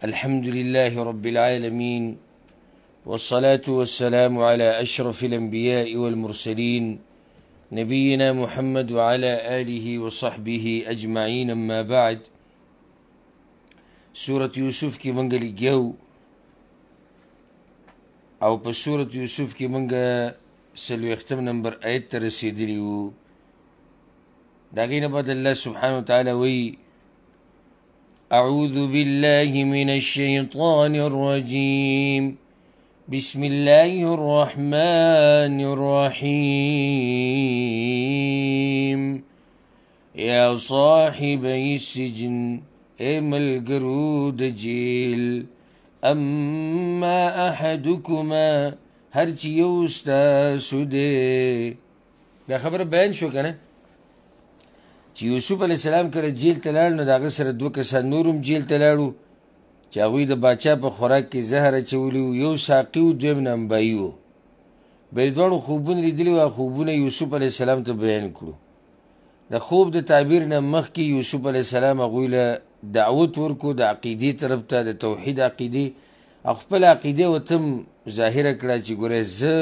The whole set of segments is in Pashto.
الحمد لله رب العالمين والصلاة والسلام على أشرف الأنبياء والمرسلين نبينا محمد وعلى آله وصحبه أجمعين. أما بعد، سورة يوسف کی منگا لگیو او پا سورة يوسف کی منگا سلویختم نمبر آیت ترسیدلیو. داغین بعد اللہ سبحانه وتعالى وی أعوذ بالله من الشيطان الرجيم بسم الله الرحمن الرحيم يا صاحبي السجن ملګرو د جیل اما احدكما هرچی یو ستاسو دی. دا خبر بیان شو کنه چې یوسف علیه السلام کله جیل ته لاړ نو د هغه سره دوه کسان نور هم جیل ته لاړو چې هغوی د باچا په خوراک کې زهر اچولي وو. یو ساقي و، دویم نانبایي و. بیا یې دواړو خوبونه لیدلي وو. خوبونه یوسف علیه السلام ته بیان کړو. د خوب د تعبیر نه مخکې یوسف علیه السلام هغوی له دعوت ورکو د عقیدې طرف ته، د توحید عقیدې، او خپل عقیدې ورته هم ظاهره کړه چې ګوره زه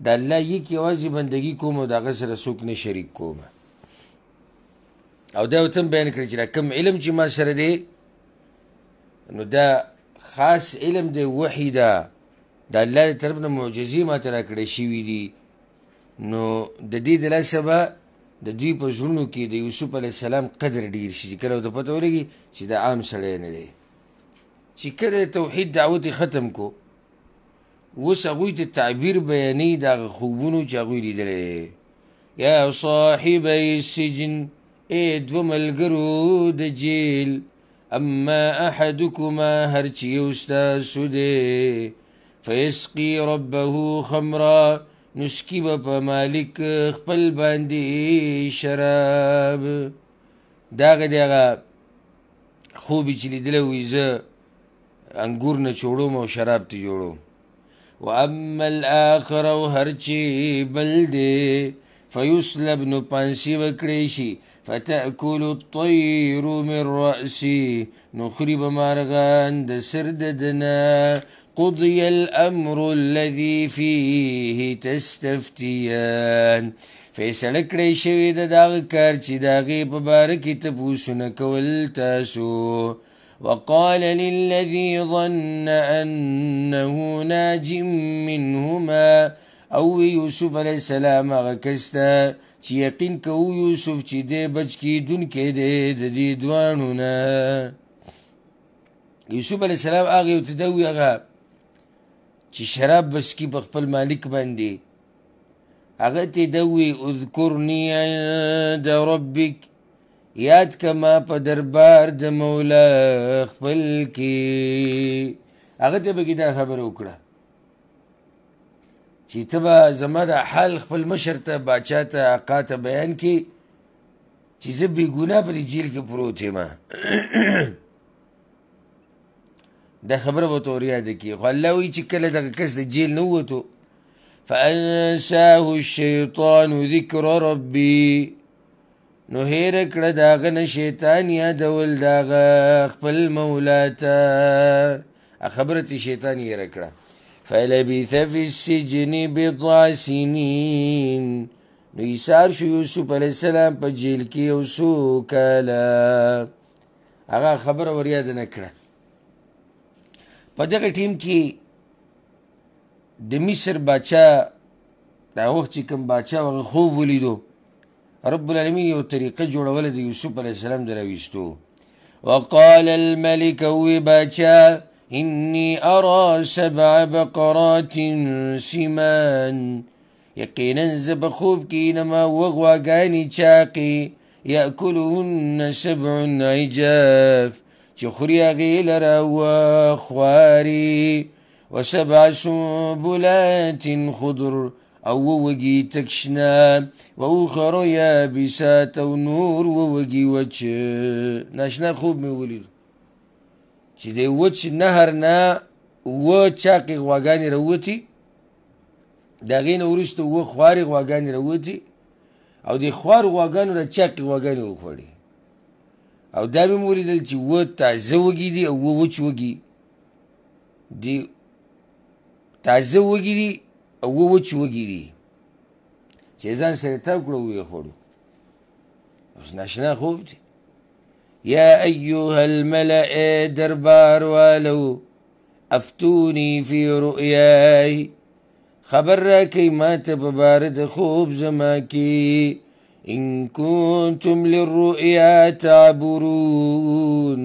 د الله یک یوازې بندګي کوم او د هغه سره څوک نه شریک کوم. او دا ورته هم بیان کړه چې دا کوم علم چې ما سره دی نو دا خاص علم دی، وحی ده، د الله د طرف نه معجزې ما ته راکړی شوي دي. نو د دې د لاسه به د دوی په زړونو کې د یوسف علیه السلام قدر ډیر شي چې کله ورته پته ولګي چې دا عام سړی نه دی. چې کله توحید دعوت یې ختم کو، اوس هغوی ته تعبیر بیانوي د هغه خوبونو چې هغوی لیدلی. یا صاحبی السجن دوه ملګرو د جیل اما احدکما هر چې یو ستاسو دی فیسقي ربه خمرا نسکی به په مالک خپل باندې شراب. دا هغه د هغه خوب یې چې لیدلی وي زه انګور نه چوړوم او شراب ته جوړوم. و اما الاخر او هر چې بل دی فیسلب نو پانسی به کړی شي فتأکل الطیر من رأسی نو خوري به مارغان د سر د ده نه. قضي الأمر الذي فيه تستفتيان فیصله کړی شوې ده د هغه کار چې د هغې په باره کې تپوسونه کول تاسو. وقال للذي ظن أنه ناج منهما او یوسف علیه السلام هغه کس ته چې یقین کوو یوسف چې دی بچ کیدونکی دی د دې دواړو نه. یوسف علیه السلام هغه یو ته ده وي هغه چې شراب بسکي په خپل مالک باندې، هغه ته ده وي اذکرني عند ربک، یاد کما په دربار د مولا خپل کې. هغه ته پکې دا خبره وکړه چې ته به زما د حال خپل مشر ته، باچا ته، آقا ته بیان کړي چې زه بېګناه په دې جیل کې پروت یم. دا خبره به ورته ور یاده کړي. خو الله وایي چې کله دغه کس د جیل نه ووتو فانساه الشیطان ذکر ربي نو هیره کړه د هغه نه شیطان یادول د هغه خپل مولا ته. خبره ته شیطان هیره کړه. فلبث في السجن بضع سنين نو ایثار شو یوسف علیه السلام په جیل کې یو څو کاله. هغه خبره ور یاده نه کړه. په دغه ټیم کې د مصر باچا دا وخت چې کوم باچا هغه خوب ولیدو، رب العالمین یو طریقه جوړوله د یوسف علیه السلام د راویستو. وقال الملك وی باچا إني أرى 7 بقرات سمان یقینا زه په خوب کې نما وغواګانې چاقې یأکلهن 7 عجاف چې خوري هغې لره خواري و7 سنبلات خضر او ووږي تک شنه و اخر یابسات او نور ووږي وچ. ناشنا خوب مې ولید چې د وچ نهر نه اووه چاقې غواګانې راووتي، د هغې نه وروسته اووه خوارې غواګانې راووتي او د خوار غواګانو نه چاقې غواګانې وخوړې او دا مې ولیدل چې اووه تازه وږي دي او اووه وچ وږي دي تازه وږي دي او اووه وچ وږي دي چې ځان سره تاو کړه ویې خوړو اوس ناشنا خوب دی یا ایها الملأ دربار والو افتونی فی رؤیای خبر راکئ ما ته په باره د خوب زما کې ان کنتم للرؤیا تعبرون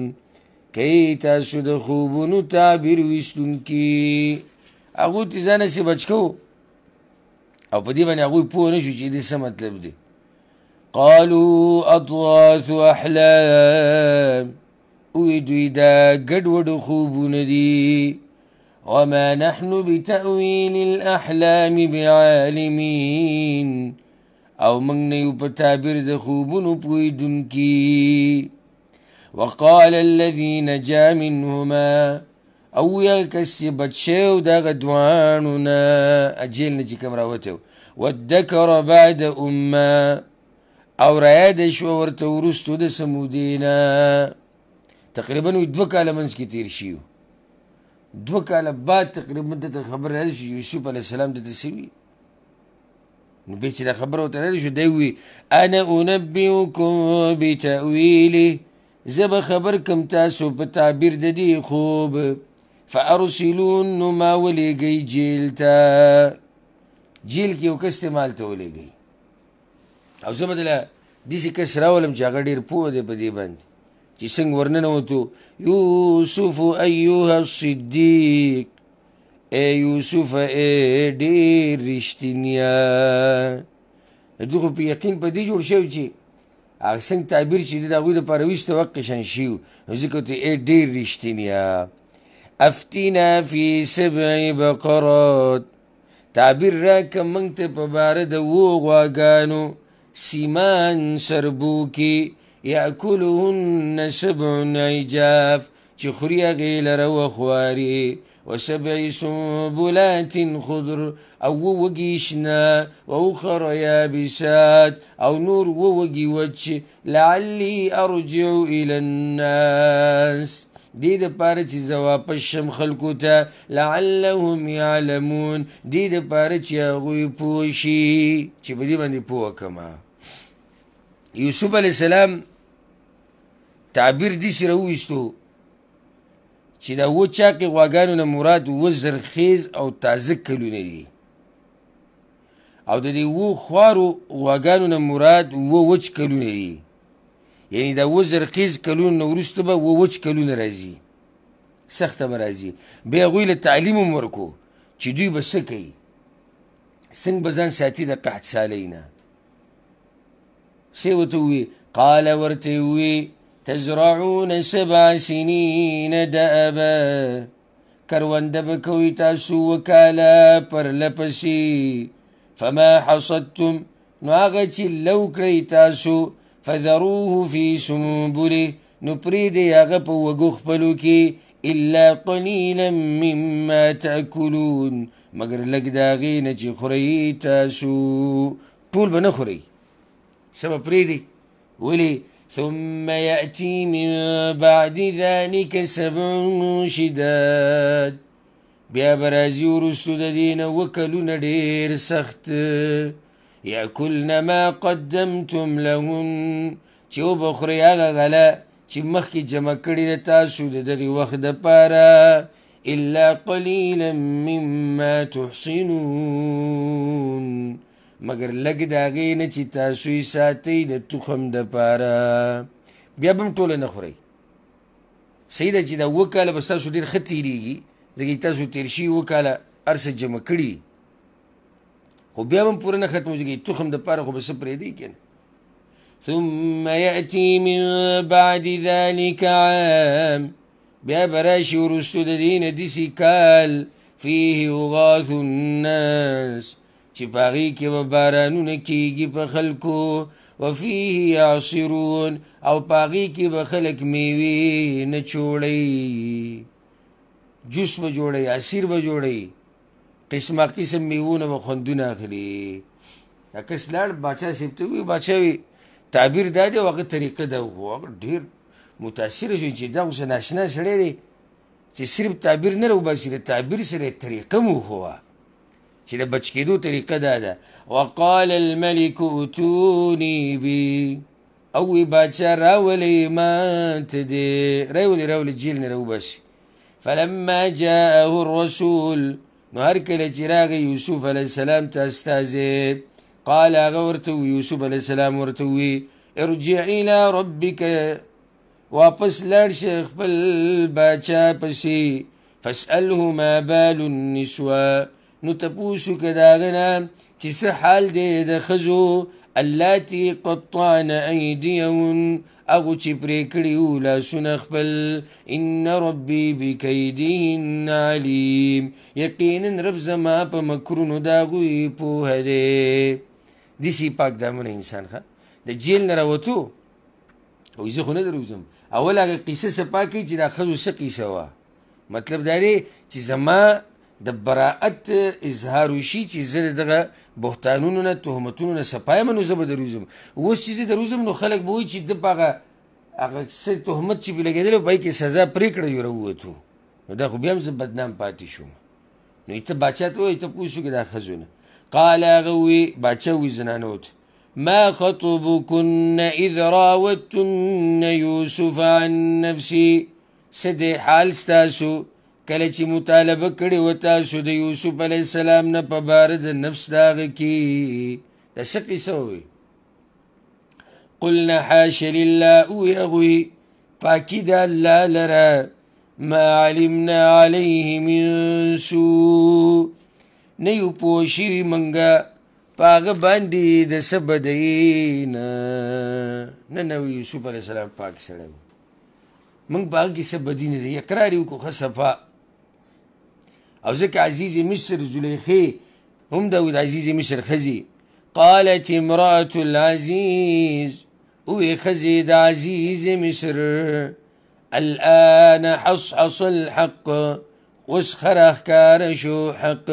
کئ تاسو د خوبونو تعبیر ویستونکي هغوی ترې ځان هسې بچ کوو او په دې باندې هغوی پوه نه شو چې دې څه مطلب دی قالوا اضغاث احلام وی دوی دا ګډوډ خوبونه دي وما نحن بتأويل الأحلام بعالمين او موږ نه یو په تعبیر د خوبونو پوهېدونکي وقال الذي نجا منهما او یو کس چې بچ شوی و د هغه دواړو نه جیل نه چې کوم راوتی و وادکر بعد امه او رایاده شوه ورته وروستو د سمودې نه تقریبا وي 2 کاله منځ کې تېر شي 2 کاله بعد تقریبا دته خبر راځي چې یوسف علیه السلام دته څه وي نو بیا چې دا خبره ورته راځي شو دی وي انا انبئکم بتأویله زه به خبر کم تاسو په تعبیر د دې خوب فارسلون نو ما ولیږئ جیل ته جیل کې یو کس ته مال ته ولیږئ او زه به دله داسې کس راولم چې هغه ډېر پوه دی په دې باندې چې څنګه ورننوتو یوسف ایها الصدیق ای یوسف ای ډېر رښتینیا دوی خو په یقین په دې جوړ شوي چې هغه څنګه تعبیر چې دی د هغوی دپاره ویسته وخت قشن شي نو ځکه ورته ای ډېر رښتینیا افتنا فی 7 بقرات تعبیر راکړه موږ ته په باره د 7 غواګانو سیمان سربوکي یاکلهن 7 عجاف چې خوري هغې لره وخواري و7 سنبلات خضر او وږي شنه واخر یابسات او نور وږي وچ لعلی ارجع الى الناس دې دپاره چې زه واپس شم خلکو ته لعلهم یعلمون دې دپاره چې هغوی پوه شي چې په دې باندې پوه کړمه یوسف علیه السلام تعبیر داسې راوویستو چې دا 7 چاقې غواګانو نه مراد 7 زرخیز او تازه کلونه دي او د دې 7 خوارو غواګانو نه مراد 7 وچ کلونه دي یعنی دا 7 زرخیز کلونو نه وروسته به 7 وچ کلونه راځي سخته به راځي بیا هغوی له تعلیم هم ورکو چې دوی به څه کوي څنګه به ځان ساتي د قحط سالۍ نه څه ورته ووي قال ورته ووي تزرعون 7 سنین دأبا کرونده به کوئ تاسو 7 کاله پرلپسې فما حصدتم نو هغه چې لو کړئ تاسو فذروه فی سنبله نو پرېږدئ هغه په وږو خپلو کې الا قلیلا مما تأکلون مګر لږ د هغې نه چې خورئ تاسو ټول به نه خورئ څه به پرېږدئ ولې ثم يأتي من بعد ذلك 7 شداد بیا به راځي وروستو د دې نه 7 کلونه ډېر سخت یاکلن ما قدمتم لهن چې وبخورئ هغه غله چې مخکې جمع کړې ده تاسو د دغې وخت دپاره الا قلیلا مما تحسنون مګر لږ د هغې نه چې تاسو یې ساتئ د تخم دپاره بیا به هم ټوله نه خورئ صحیح ده چې دا 7 کاله به ستاسو ډېر ښه تېرېږي ځکه تاسو تېر شوي 7 کاله هر څه جمع کړي خو بیا هم پوره نه ختمېږي تخم دپاره خو به څه پرېږدئ که نه ثم یأتي من بعد ذلك عام بیا به راشي وروستو د دې نه داسې کال فیه یغاث الناس چې په هغې کې به بارانونه کېږي په خلکو وفیه یعصرون او په هغې کې به خلک میوې نه چوړئ جوس به جوړئ عصیر به جوړئ قسمه قسم میوونه به خوندونه اخلي دا کس لاړ باچا صاحب ته ووایي باچا وي تعبیر دا دی او هغه طریقه ده خو هغه ډېر متاثره شو چې دا اوس ناشنا سړی دی چې صرف تعبیر نه راوباسي د تعبیر سره طریقه مو هو چې د بچ کېدو طریقه دا ده وقال الملك اتوني بي او وی باچا راولئ ما ته دې راولئ جیل نه راوباسي فلما جاءه الرسول نو هر کله چې راغی یوسف علیه السلام ته استازی قال هغه ورته یوسف علیه السلام ورته وی ارجع الى ربك واپس لاړ شه خپل باچا پسې فاسأله ما بال النسوة نو تپوس وکړه د هغه نه چې څه حال دی د ښځو اللاتي قطعن ایدیهن هغو چې پرې کړي وو لاسونه خپل ان ربي بکیدهن علیم یقینا رب زما په مکرونو د هغوی پوهه دی داسې پاک دامنه انسان ښه د جیل نه راوتو او زه خو نه دروځم اول هغه قیسه صفا کوي چې دا ښځو څه قیسه وه مطلب دا دی چې زما د براعت اظهار وشي چې زه دغه بهتانونو نه تهمتونو نه صفا یم نو زه به دروځم اوس چې زه دروځم نو خلک به وایي چې ده په هغه څه تهمت چې پرې لګېدلی په هغې کې سزا پرېکړه یې راووتو نو دا خو بیا هم زه بدنام پاتې شوم نو ته باچا ته وایي تپوس وکړې دا ښځو نه قال هغه وی باچا وی زنانو ته ما خطبكن اذ راوتن يوسف عن نفسي څه دی حال ستاسو کله چې مطالبه کړې وه تاسو د یوسف علیه السلام نه په باره د نفس د هغه کې دا څه قیسه ووی قلنا حاش لله وی هغوی پاکي د الله لره ما علمنا علیه من سوء نه یو پوه شوي منګه په هغه باندې د څه بدۍ نه وي یوسف علیه السلام پاک سړی و موږ په هغه کې څه بدي نه دی اقرار یې وکړو ښه صفا او ځکه عزیز مصر زلیخې هم دا وي د عزیز مصر ښځې قالت امرأة العزیز وی ښځې د عزیز مصر الآن حصحص الحق اوس خره ښکاره شو حق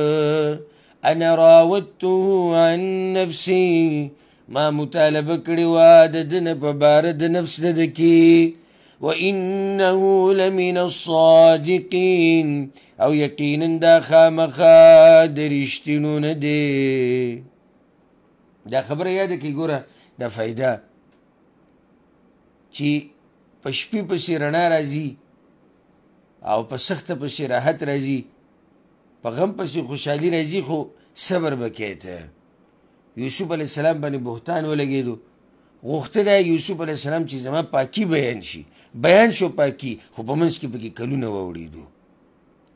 انا راودته عن نفسي ما مطالبه کړې وه د ده نه په باره د نفس د ده کې وانه لمن الصادقین او یقینا دا خامخا د رښتینو نه دی دا خبره یاده کړئ ګوره دا فایده چې په شپې پسې رڼا راځي او په سخته پسې راحت راځي په غم پسې خوشحالي راځي خو صبر به کوې ته یوسف علیه السلام باندې بهتان ولګېدو غوښته ده یوسف علیه السلام چې زما پاکي بیان شي بیان شو پاکي خو په منځ کې پکې کلونه واوړېدو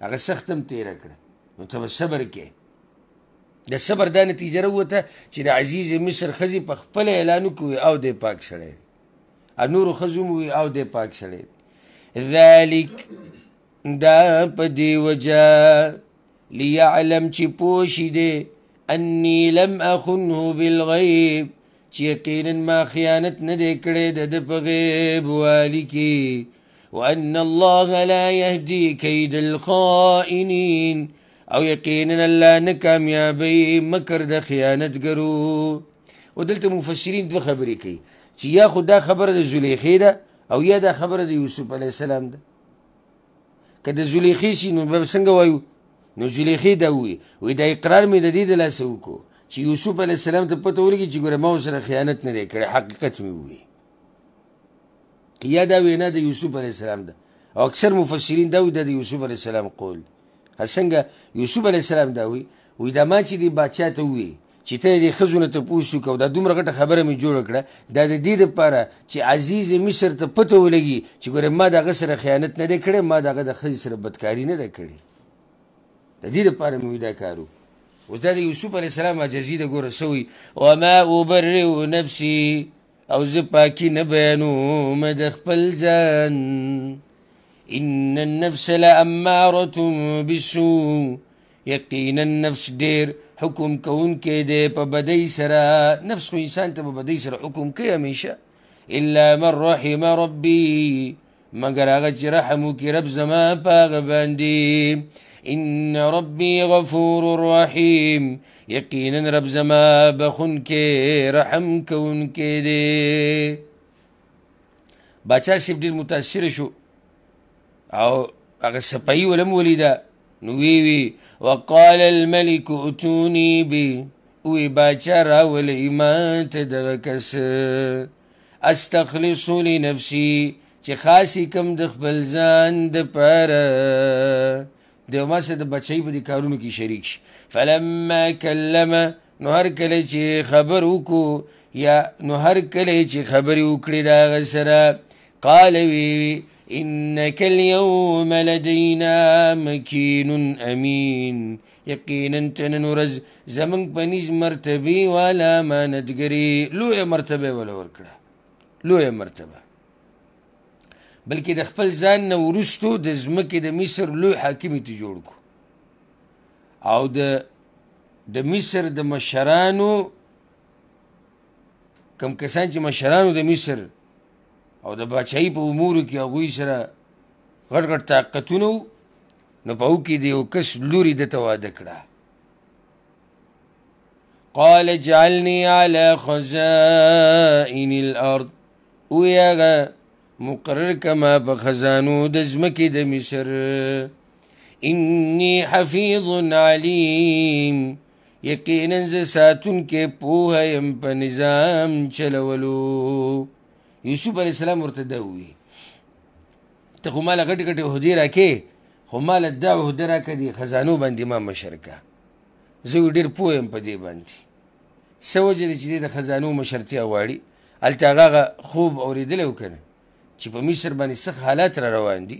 هغه سخت هم تېره کړه نو ته به صبر کوې د صبر دا نتیجه راووته چې د عزیز مصر ښځې په خپله اعلان وکړي او دی پاک سړی دی نورو ښځو هم ووایي او دی پاک سړی دی ذلک دا په دې وجه لیعلم چې پوه شي دی انی لم اخنه بالغیب چې یقینا ما خیانت نه دی کړی د ده په غیب والي کې وان الله لا یهدي کید الخائنین او یقینا الله نه کامیابوي مکر د خیانتګرو و دلته مفسرین دوه خبرې کوي چې یا خو دا خبره د زلیخې ده او یا دا خبره د یوسف علیه السلام ده که د زلیخې شي نو به څنګه وایو نو زلیخې دا ووایي دا اقرار مې د دې د لاسه وکړو چې یوسف علیه السلام ته پته ولګي چې ګوره ما ورسره خیانت نه دی کړی حقیقت مې ووایي یا دا وینا د یوسف علیه السلام ده او اکثر مفسرین دا وایي دا د یوسف علیه السلام قول څنګه یوسف علیه السلام دا وایي دا ما چې دې باچا ته ووایي چې ته دې ښځو نه تپوس وکړه او دا دومره غټه خبره مې جوړه کړه دا د دې دپاره چې عزیز مصر ته پته ولګي چې ګوره ما د هغه سره خیانت نه دی کړی ما د هغه د ښځې سره بدکاري نه ده کړې د دې دپاره مې دا کار اوس دا د یوسف علیه السلام عجزي ده ګوره څه وایي وما ابرئ نفسي او زه پاکي نه بیانوم د خپل ځان ان النفس لاماره بالسوء یقینا نفس ډېر حکم کوونکی دی په بدۍ سره نفس خو انسان ته په بدۍ سره حکم کوي همیشه الا من رحم ربي مګر هغه چې رحم وکړي رب زما په هغه باندې ان ربي غفور رحیم یقینا رب زما بخونکی رحم کوونکی دی باچا صاحب ډېر متاثره شو او هغه سپایي ولم ولیده نو وی وقال الملك اتوني به وی باچا راولئ ما ته دغه کس استخلص لنفسي چې خاصې کم د خپل ځان دپاره دی ما سره د بچۍ په دې کارونو کې شریک شي فلما کلمه نو هر کله چې خبر وکړو یا نو هر کله چې خبرې وکړې د هغه سره قال وی إنك اليوم لدينا مكين أمين یقینا تنن ورځ زمونږ په نیز مرتبې والا امانتګري لویه مرتبه وله ورکړه لویه مرتبه بلکې د خپل ځان نه وروستو د ځمکې د مصر لوی حاکم یې ته جوړ کړو او د مصر د مشرانو کم کسان چې مشرانو د مصر او د باچایي په امورو کې هغوی سره غټ غټ طاقتونه وو نو په هغو کې د یو کس لوري دته واده کړه قال اجعلني على خزائن الارض وی هغه مقرر کما په خزانو د ځمکې د مصر اني حفیظ علیم یقینا زه ساتونکی پوهه یم په نظام چلولو یوسف علیه السلام ورته دا ووایي ته خو ماله غټې غټې عهدې راکې خو ماله دا عهده راکړه دې خزانو باندې ما مشر که زه ډېر پوه یم په دې باندې څه وجه ده چې دې د خزانو مشرتیا غواړي هلته هغه خوب اورېدلی و که نه چې په مصر باندې سخت حالات را روان دي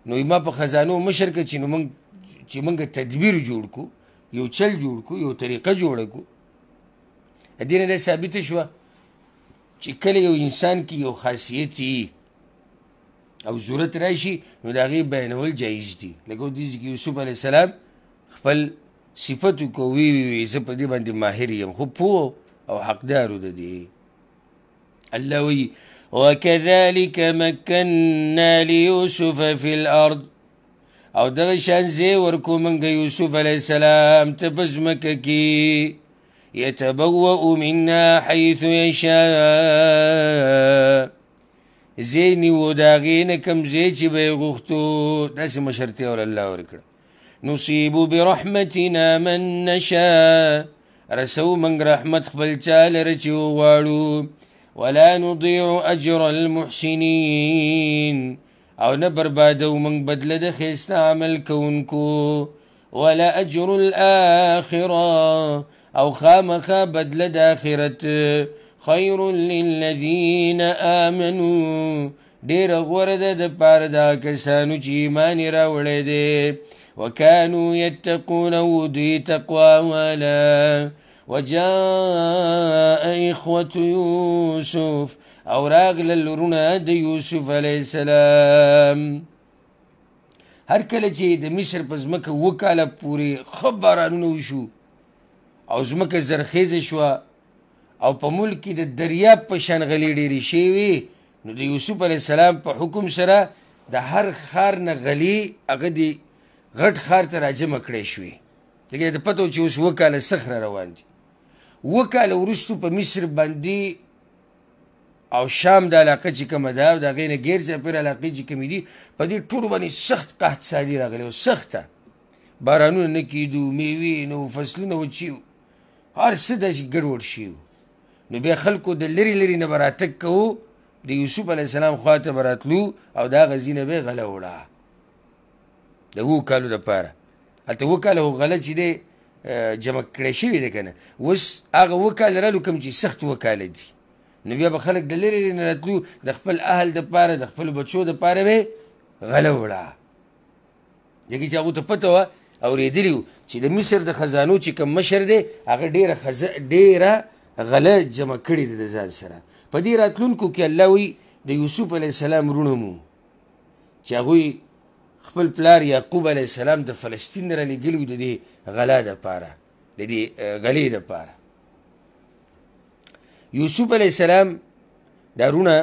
نو ما په خزانو مشر که چې موږ تدبیر جوړ کړو یو چل جوړ کړو یو طریقه جوړه کړو دې نه دا ثابته شوه چې کله یو انسان کې یو خاصیت او ضرورت راشي نو د هغې بیانول جایز دي لکه ودې چې یوسف علیه السلام خپل صفت وکړو وی زه په دې باندې ماهر یم خو پوه او حقدارو د دې الله وی وكذلك مكنا ليوسف في الأرض او دغه شان ځای ورکو موږ یوسف علیه السلام ته په ځمکه کې يتبوأ منها حيث يشاء ځای نیو د هغې نه کوم ځای چې به یې غوښتو داسې مشرتیا ول الله ورکړه نصیب برحمتنا من نشاء رسو موږ رحمت خپل چا لره چې وغواړو ولا نضيع أجر المحسنين او نه بربادو موږ بدله د ښایسته عمل کوونکو ولا أجر الآخرة او خامخا بدله د آخرت خیر للذین آمنوا ډېره غوره ده د پاره دا کسانو چې ایمان یې راوړی دی وکانو یتقون او دوی تقوا والا وجاء إخوة يوسف او راغلل ورونه د یوسف علیه السلام هر کله چې د مصر په ځمکه 7 کاله پورې ښه بارانونه وشو او ځمکه زرخیزه شوه او په ملک کې د دریاب په شان غلې ډېرې شوې نو د یوسف علیه السلام په حکم سره د هر ښار نه غلې هغه د غټ ښار ته راجمع کړی شوې لکه د پته و چې اوس 7 کاله سخت را روان دي 7 کاله وروستو په مصر باندې او شام د علاقه چې کومه ده او د هغې نه غیر چاپېر علاقې چې کومې دي په دې ټولو باندې سخت قحط سالي راغلی و سخته بارانونه نه کېدو میوې نه و فصلونه وچي هر څه داسې ګډوډ شوي نو بیا خلکو د لرې لرې نه به راتګ کوو د یوسف علیه السلام خوا ته به راتلو او د هغه ځي نه به یې غله وړه د 7 کالو دپاره هلته 7 کاله خو غله چې دی جمع کړی شوي دی که نه اوس هغه 7 کاله رالو کوم چې سخت 7 کاله دي نو بیا به خلک د لرې لرې نه راتلو د خپل اهل دپاره د خپلو بچو دپاره به یې غله وړه ځکه چې هغو ته پته وه اورېدلي وو چې د مصر د خزانو چې کوم مشر دی هغه ډېره غله جمع کړې ده د ځان سره په دې راتلونکو کې الله وایي د یوسف علیه السلام وروڼه مو چې هغوی خپل پلار یعقوب علیه السلام د فلسطین نه رالیږلي وو د دې غلا دپاره د دې غلې دپاره یوسف علیه السلام دا وروڼه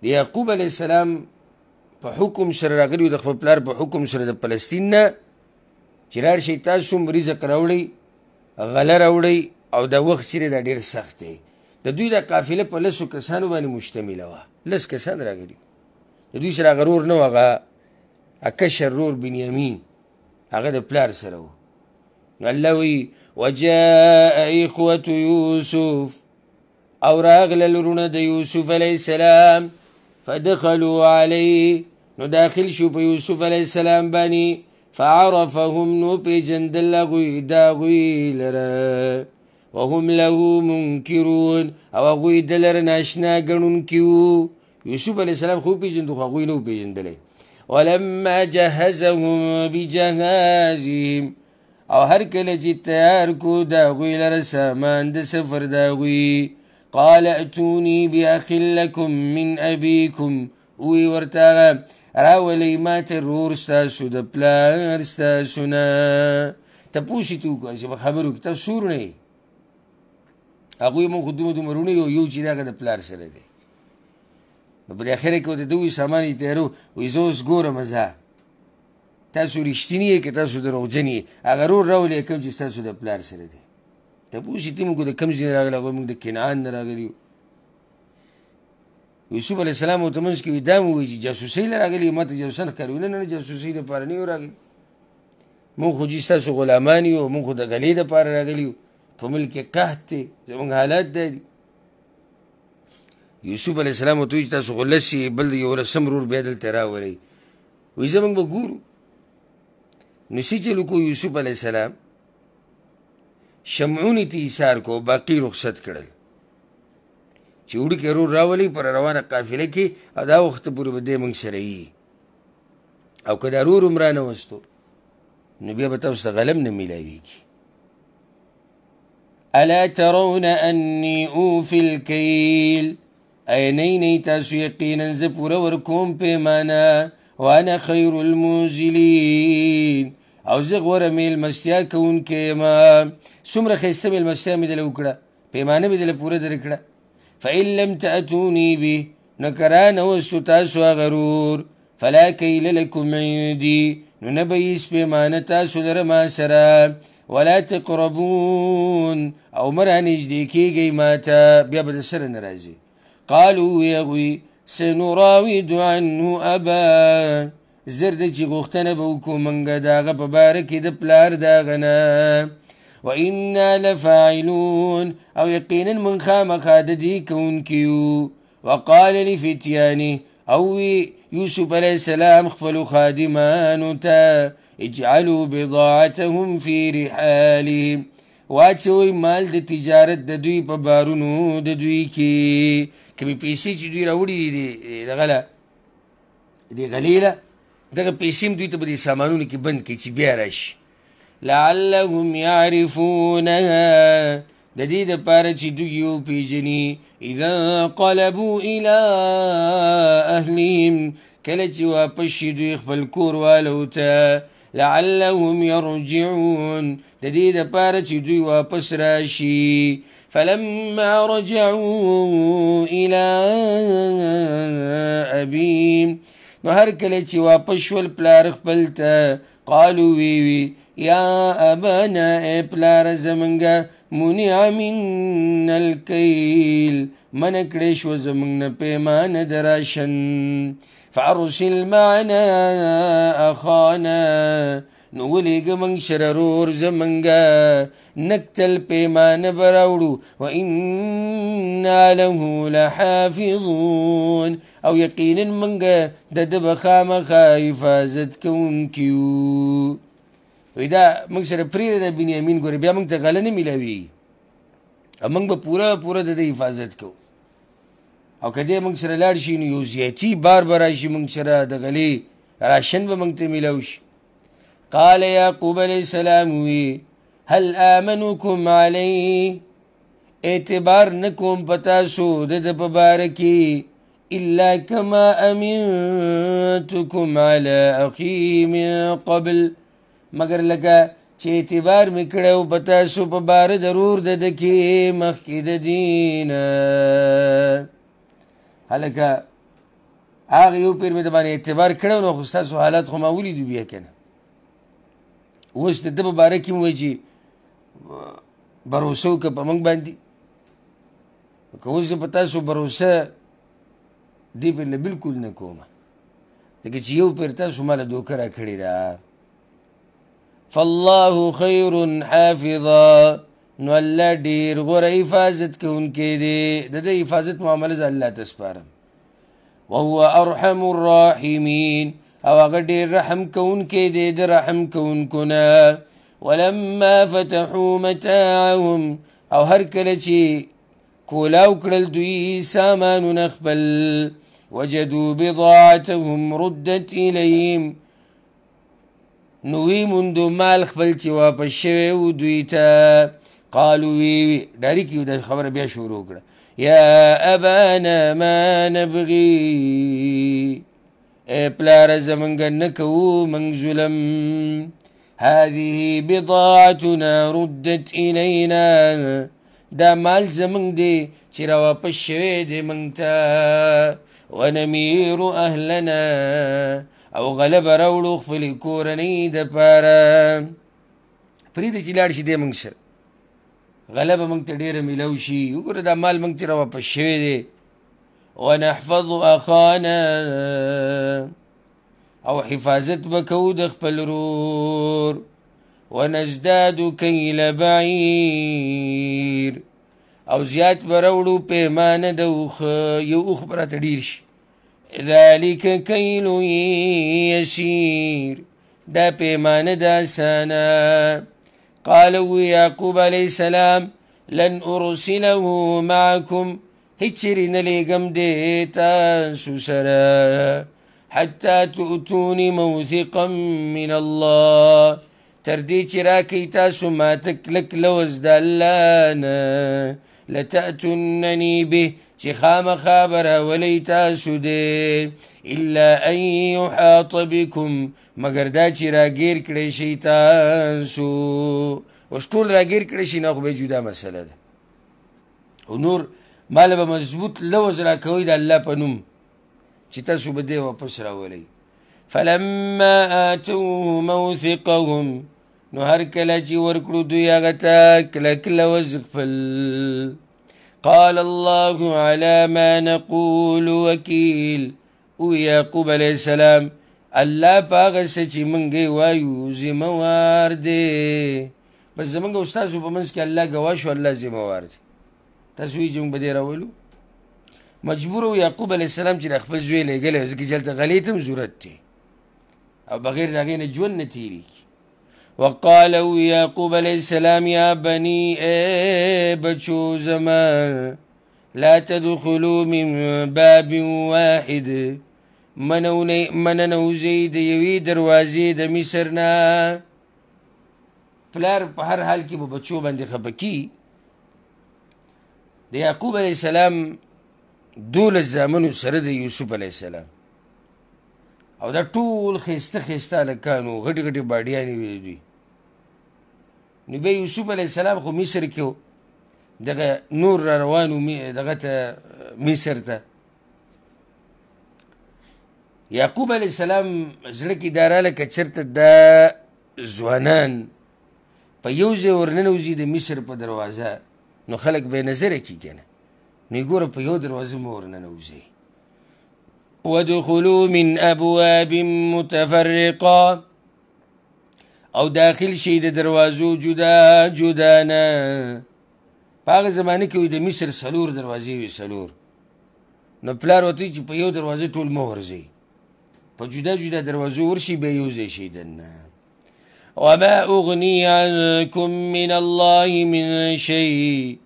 د یعقوب علیه السلام په حکم سره راغلي وو د خپل پلار په حکم سره د فلسطین نه چې لاړ شئ تاسو هم رزق راوړئ غله راوړئ او دا وخت چې دی دا ډېر سخت دی د دوی دا قافله په 10 کسانو باندې مشتمله وه لس کسان راغلي د دوی سره هغه رور نه و، هغه کشر رور بنیامین هغه د پلار سره و. نو الله وایي وجاء اخوة یوسف، او راغلل ورونه د یوسف علیه السلام فدخلوا علیه، نو داخل شو په یوسف علیه السلام باندې، فعرفهم، نو پیژندل هغوی د هغوی لره، وهم له منکرون، او هغوی د لره ناشنا ګڼونکي وو. یوسف علیه السلام خو پیژندو خو هغوی نه و پیژندلی. ولما جهزهم بجهازهم، او هر کله چې تیار کو د هغوی لره سامان د سفر د هغوی، قال اتوني باخ لکم من ابیکم، وی ورته راولئ ماته رور ستاسو د پلار ستاسو نه. تپوس یې ته وکړه چې په خبرو کې تاسو سور نه یې، هغوی مونږ خو دومره رونه یو چې دغه د پلار سره دی. نو په اخره کې ورته ده وایي سامان یې تیارو، وایي زه اوس ګورم ځه تاسو رښتیني یې که تاسو دروغجن یې، هغه رور راولئ کوم چې ستاسو د پلار سره دی. تپوس یې ته موږ د کوم ځای نه راغلي، هغوی موږ د کنعان نه راغلي یو. یوسف علیه السلام ورته منځ کې وایي دا مو وایي چې جاسوسۍ له راغلي یو، ما ته جاسوسان ښکاري. نه جاسوسۍ دپاره نه یو راغلي، مونږ خو جي ستاسو غلامان یو، مونږ خو د غلې دپاره راغلي یو، په ملک کې قحط دی، زموږ حالات دا دي. یوسف علیه السلام ورته وایي چې تاسو خو لس یې، بل د یو لسم رور بیا دلته راولئ. وایي زه موږ به ګورو. نو څه چل وکړو یوسف علیه السلام، شمعونې ته ایثار کو، باقي رخصت کړل چې وړوکی رور راولئ پر روانه قافله کې، او دا وخته پورې به دی موږ سره یي، او که دا رور هم رانوستو نو بیا به تاسو ته غلم نه میلاویږي. الا ترون انی اوفی الکیل، ای نی تاسو یقینا زه پوره ورکوم پیمانه، وانا خیر المنزلین، او زه غوره میلمستیا کوونکی یمه. څومره ښایسته میلمستیا مې دله وکړه، پیمانه مې دله پوره درکړه. فإن لم تأتوني به، نو که رانوستو تاسو هغه رور، فلا کیل لکم عندي، نو نه به هیڅ پیمانه تاسو لره ما سره، ولا تقربون، او مه رانږدې کیږئ ما ته، بیا به د سره نه راځي. قالوا وی هغوی سنراود عنه ابا، زر ده چې غوښتنه به وکړو موږ د هغه په باره کې د پلار د هغه نه، وإنا لفاعلون، او یقینا من خامخا د دې کوونکي یو. وقال لفتیانه، او وی یوسف علیه السلام خپلو خادمانو ته، اجعلوا بضاعتهم فی رحالهم، واچوئ مال د تجارت د دوی په بارونو د دوی کې، کومې پیسې چې دوی راوړي دي دغه له دې غلې له، دغه پیسې هم دوی ته په دې سامانونو کې بند کړي چې بیا راشي. لعلهم يعرفونها، د دې دپاره چې دوی وپېژني، اذا انقلبوا الى اهلهم، کله چې واپس شي دوی خپل کوروالو ته، لعلهم يرجعون، د دې دپاره چې دوی واپس راشي. فلما رجعوا الى ابيهم، نو هر کله چې واپس شول پلار خپل ته، قالوا وی یا ابانا، ای پلار زمونږه، منع منا الکیل، منع کړی شو زمونږ نه پیمانه د راشن، فارسل معنا اخانا، نو ولیږه موږ سره رور زمونږه، نکتل پیمانه به راوړو، وانا له لحافظون، او یقینا موږ د ده به خامخا حفاظت کوونکي یو. وایي دا موږ سره پرېږده د بنیامین، ګورې بیا موږ ته غله نه میلاویږي، او موږ به پوره د ده حفاظت کوو، او که دی موږ سره لاړ شي نو یو زیاتي بار به راشي موږ سره د غلې راشن به موږ ته میلاو شي. قال یعقوب علیه السلام وی هل آمنکم علیه، اعتبار نکوم په تاسو د ده په باره کې، الا کما امنتکم علی اخی من قبل، مگر لکه چې اعتبار مې کړی و په تاسو په باره ضرور د ده کې مخکې د دې نه. هلکه هغه یو پیر مې د باندې اعتبار کړی و، نو خو ستاسو حالات خو ما ولیدو بیا که نه. اوس د ده په باره کې مو وایي چې بروسه وکړه په موږ باندې، که اوس زه په تاسو بروسه دې پرله بلکل نه کومه ځکه چې یو پیر تاسو ماله دوکه راکړې ده. فالله خیر حافظا، نو الله ډېر غوره حفاظت کوونکی دی، د ده حفاظت معامله زه الله ته سپارم. وهو ارحم الراحمین، او هغه ډېر رحم کوونکی دی د رحم کوونکو نه. ولما فتحوا متاعهم، او هر کله چې کولاو کړل دوی سامانونه خپل، وجدوا بضاعتهم ردت الیهم، نو وی موندو مال خپل چې واپس شوی و دوی ته. قالو وی ډایرک یو د خبره بیا شروع کړه، یا ابانا ما نبغي، ای پلاره زمونږ نه کوو موږ ظلم. هذه بضاعتنا ردت الینا، دا مال زمونږ دی چې راواپس شوی دی موږ ته. ونمیر اهلنا، او غلبه راوړو خپلې کورنۍ دپاره. پرېږده چې لاړ شي دی موږ سره، غلبه موږ ته ډېره میلاو شي. وګوره دا مال موږ ته راواپس شوی دی. ونحفظ اخانا، او حفاظت به کوو د خپل ورور. ونزداد کیل بعیر، او زیات به راوړو پیمانه د اوښه، یو اوښ به راته ډېر شي. ذلک کیل یسیر، دا پیمانه د اسانه. قال یعقوب علیه السلام لن ارسله معکم، هیڅ چیرې نه لیږم دې تاسو سره، حتی تؤتوني موثقا من الله، تر دې چې راکئ تاسو ماته کلک لوز د الله نه. لتأتونني به، چې خامخا به راولئ تاسو دې. الا ان یحاط بکم، مګر دا چې راګیر کړی شي تاسو. اوس ټول راګیر کړی شي نه خو به جدا مسله ده. او نور ماله به مضبوط لوز راکوئ د الله په نوم چې تاسو به دې واپس راولئ. فلما آتوه موثقهم، نو هر کله چې ورکړو دوی هغه ته کلک لوز خپل. قال الله على ما نقول وکیل، او یعقوب علیه السلام الله په هغه څه چې موږ یې وایو ذمهوار دی. بس زموږ او ستاسو په منځ کې الله ګواه شو، الله ذمهوار دی. تاسو وایئ چې موږ به دې راولو. مجبور و یعقوب علیه السلام چې د خپل زوی لېږلی ځکه چې هلته غلې ته هم ضرورت دی او بغیر د هغې نه ژوند نه تېرېږي. وقال یعقوب علیه السلام یا بني، ای بچو زما، لا تدخلوا من باب واحد، مننوځئ د یوې دروازې د مصر نه. پلار په هر حال کې به بچو باندې خفه کي. د یعقوب علیه السلام 12 زامنو سره د یوسف علیه السلام، او دا ټول ښایسته ښایسته هلکان و، غټې غټې باډیانې وې دوی. نو بیا یوسف علیه السلام خو مصر کې و، دغه نور را روان و دغه ته مصر ته. یعقوب علیه السلام زړه کې دا راله که چېرته دا ځوانان په یو ځای ورننوځي د مصر په دروازه، نو خلک به یې نظره کي که نه، نو یې ګوره په یو دروازه مه ورننوځئ. وادخلوا من ابواب متفرقه، او داخل شي د دروازو جدا جدا نه. په هغه زمانه کې د مصر 4 دروازې وې، 4. نو پلار ورته وایي چې په یو دروازه ټول مه ورځئ، په جدا جدا دروازو ورشي بیا یو ځای شي دننه. وما اغني عنكم من الله من شيء،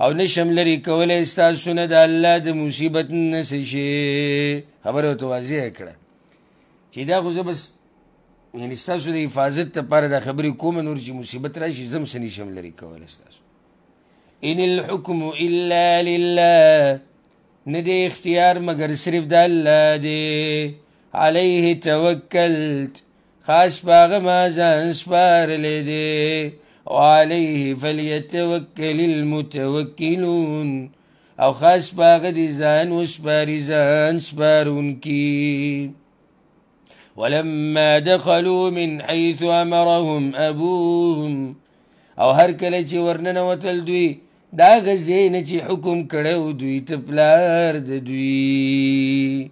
او نشم لري کولی ستاسو نه د الله د مصیبت نه څه شی. خبره ورته واضحه کړه چې دا خو زه بس یعنې ستاسو د حفاظت دپاره دا خبرې کومه، نور چې مصیبت راشي زه هم څه نشم لري کولی ستاسو. ان الحکم الا لله، نه دی اختیار مګر صرف د الله دی. علیه توکلت، خاص په هغه ما ځان سپارلی دی. وعليه فليتوكل المتوكلون، او خاص په هغه دې ځان وسپاري ځان سپارونکي. ولما دخلوا من حيث امرهم ابوهم، او هر کله چې ورننوتل دوی دا هغه ځای نه چې حکم کړی و دوی ته پلار د دوی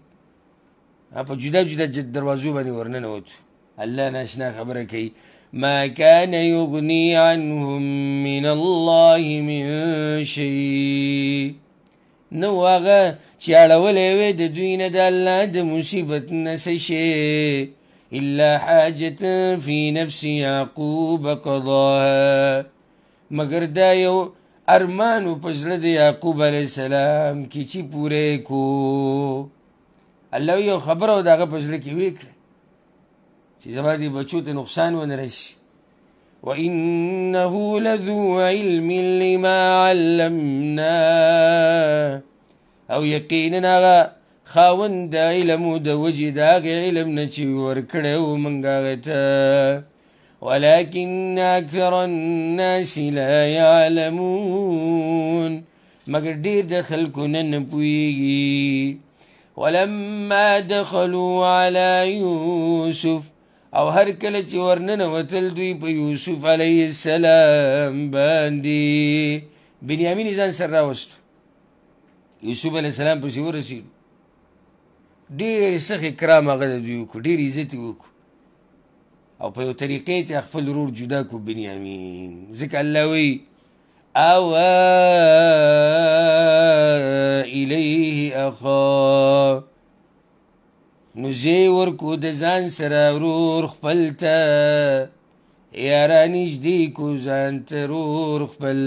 په جدا جدا دروازو باندې ورننوتو الله ناشنا خبره کوي ما كان يغني عنهم من الله من شيء نو هغه چې اړولی وی د دوی نه د الله د مصیبت نه څه شی الا حاجة في نفس یعقوب قضاها مگر دا یو ارمانو په زړه د یعقوب علیه السلام کې چې پوره کو الله یو خبره د هغه په زړه کې ویې کړه چې زما دې بچو ته نقصان ونه رسي وإنه لذو علم لما علمنا او یقینا هغه خاوند د علم د وجې د هغې علم نه چې ورکړی و موږ هغې ته ولكن أكثر الناس لا يعلمون مگر ډېر د خلکو نه پوهېږي ولما دخلوا على يوسف او هر کله چې ورننوتل دوی په یوسف علیه السلام باندې بنیامین یې ځان سره راوستو یوسف علیه السلام پسې ورسېدو ډېر سخت اکرام هغه د دوی وکړو ډېر عزت یې وکړو او په یو طریقې ته خپل ورور جدا کړو بنیامین ځکه الله وایي اوى إليه أخاه نو زی ورکو د ځان سره ورور خپل ته یا رانږدې کو ځان ته ورور خپل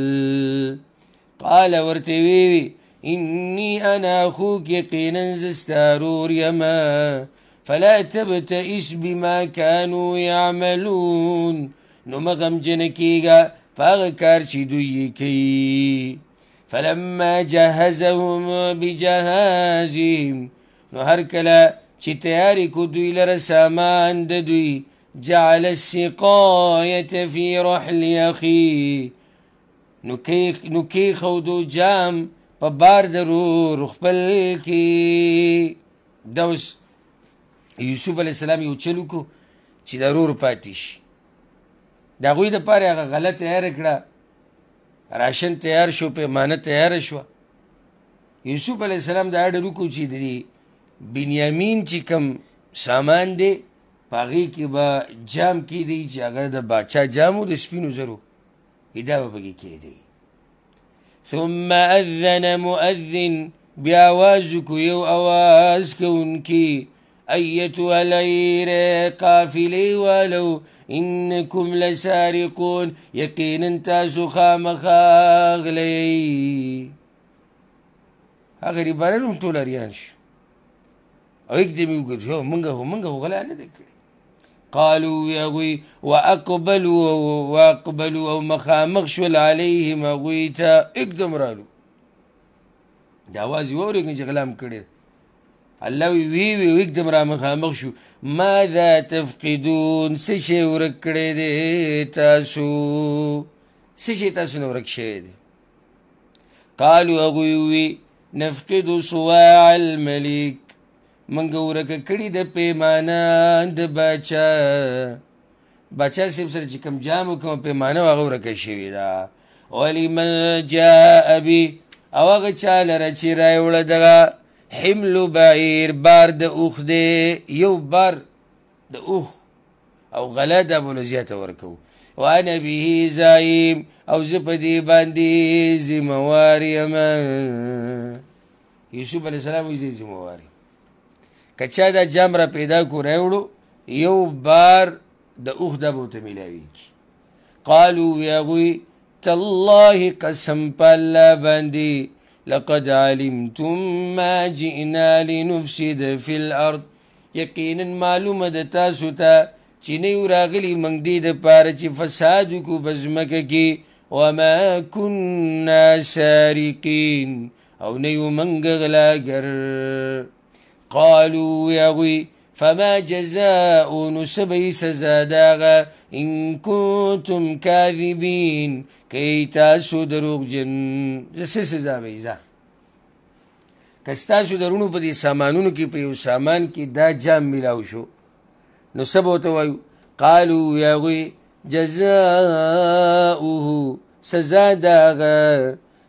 قال ورته ویوي إني أنا أخوك یقینا زه ستا ورور یمه فلا تبتئس بما كانوا يعملون نو مه غمجنه کېږه په هغه کار چې دوی یې کوي فلما جهزهم بجهازهم نو هر کله چې تیاری کو دوی لره سامان د دوی جعل السقایة فی رحل اخی نو کېښودو جام په بار د ورور خپل کې دا اوس یوسف علیه السلام یو چل وکړو چې د ورور پاتې شي د هغوی دپاره هغه غله تیاره کړه راشن تیار شو پیمانه تیاره شوه یوسف علیه السلام دا اډر وکړو چې د بنیامین چې کم سامان دی په هغې کې به جام کېدی چې هغه د باچا جام و د سپینو زرو دا به پکې کېدی ثم اذن مؤذن بیا آواز وکړو یو آواز کوونکي ایتها العیر قافلې والو انکم لسارقون یقینا تاسو خامخا غلی هغه غریبانان هم ټول اریان شو او یکدم یې وکړ موږ خو غلا نه دی کړی قالوا یا هغوی واقبلوا او مخامخ شول علیهم هغوی ته یکدم رالو د اواز یې واورېږم چې غلا م کړی الله وی یکدم را مخامخ شو ماذا تفقدون څه شی ورک کړی دی تاسو څه شی تاسو نه ورک شوی دی قالوا هغوی وی نفقد صواع الملک موږ ورکه کړي د پیمانه د باچا صاحب سره چې کوم جام و کومه پیمانه و هغه ورکه شوې ده ولمن جاء بی او هغه چا لره چې راوړه دغه حمل بعیر بار د اوښ دی یو بار د اوښ او غله د ابوله زیاته ورکوو وانا به زعیم او زه په دې باندې ذمهوار یمه یوسف علیه السلام وایي زه ذمهوار یم که چا دا جام را پیدا کو راوړو یو بار د اوښ دا به ورته میلاویږي قالو وی هغوی تالله قسم په الله باندې لقد علمتم ما جئنا لنفسد في الارض یقینا معلومه ده تاسو ته چې نه یو راغلي موږ دې دپاره چې فساد وکړو په ځمکه کې وما كنا سارقین او نه یو موږ غلاګر قالوا یا هغوی فما جزاء نو څه به یې سزا د هغه ان کنتم کاذبین که تاسو دروغجن څه سزا به یې ځه که ستاسو درونو په دې سامانونو کې په یو سامان کې دا جام میلاو شو نو څه به ورته وایو قالو یا هغوی جزاؤه سزا د هغه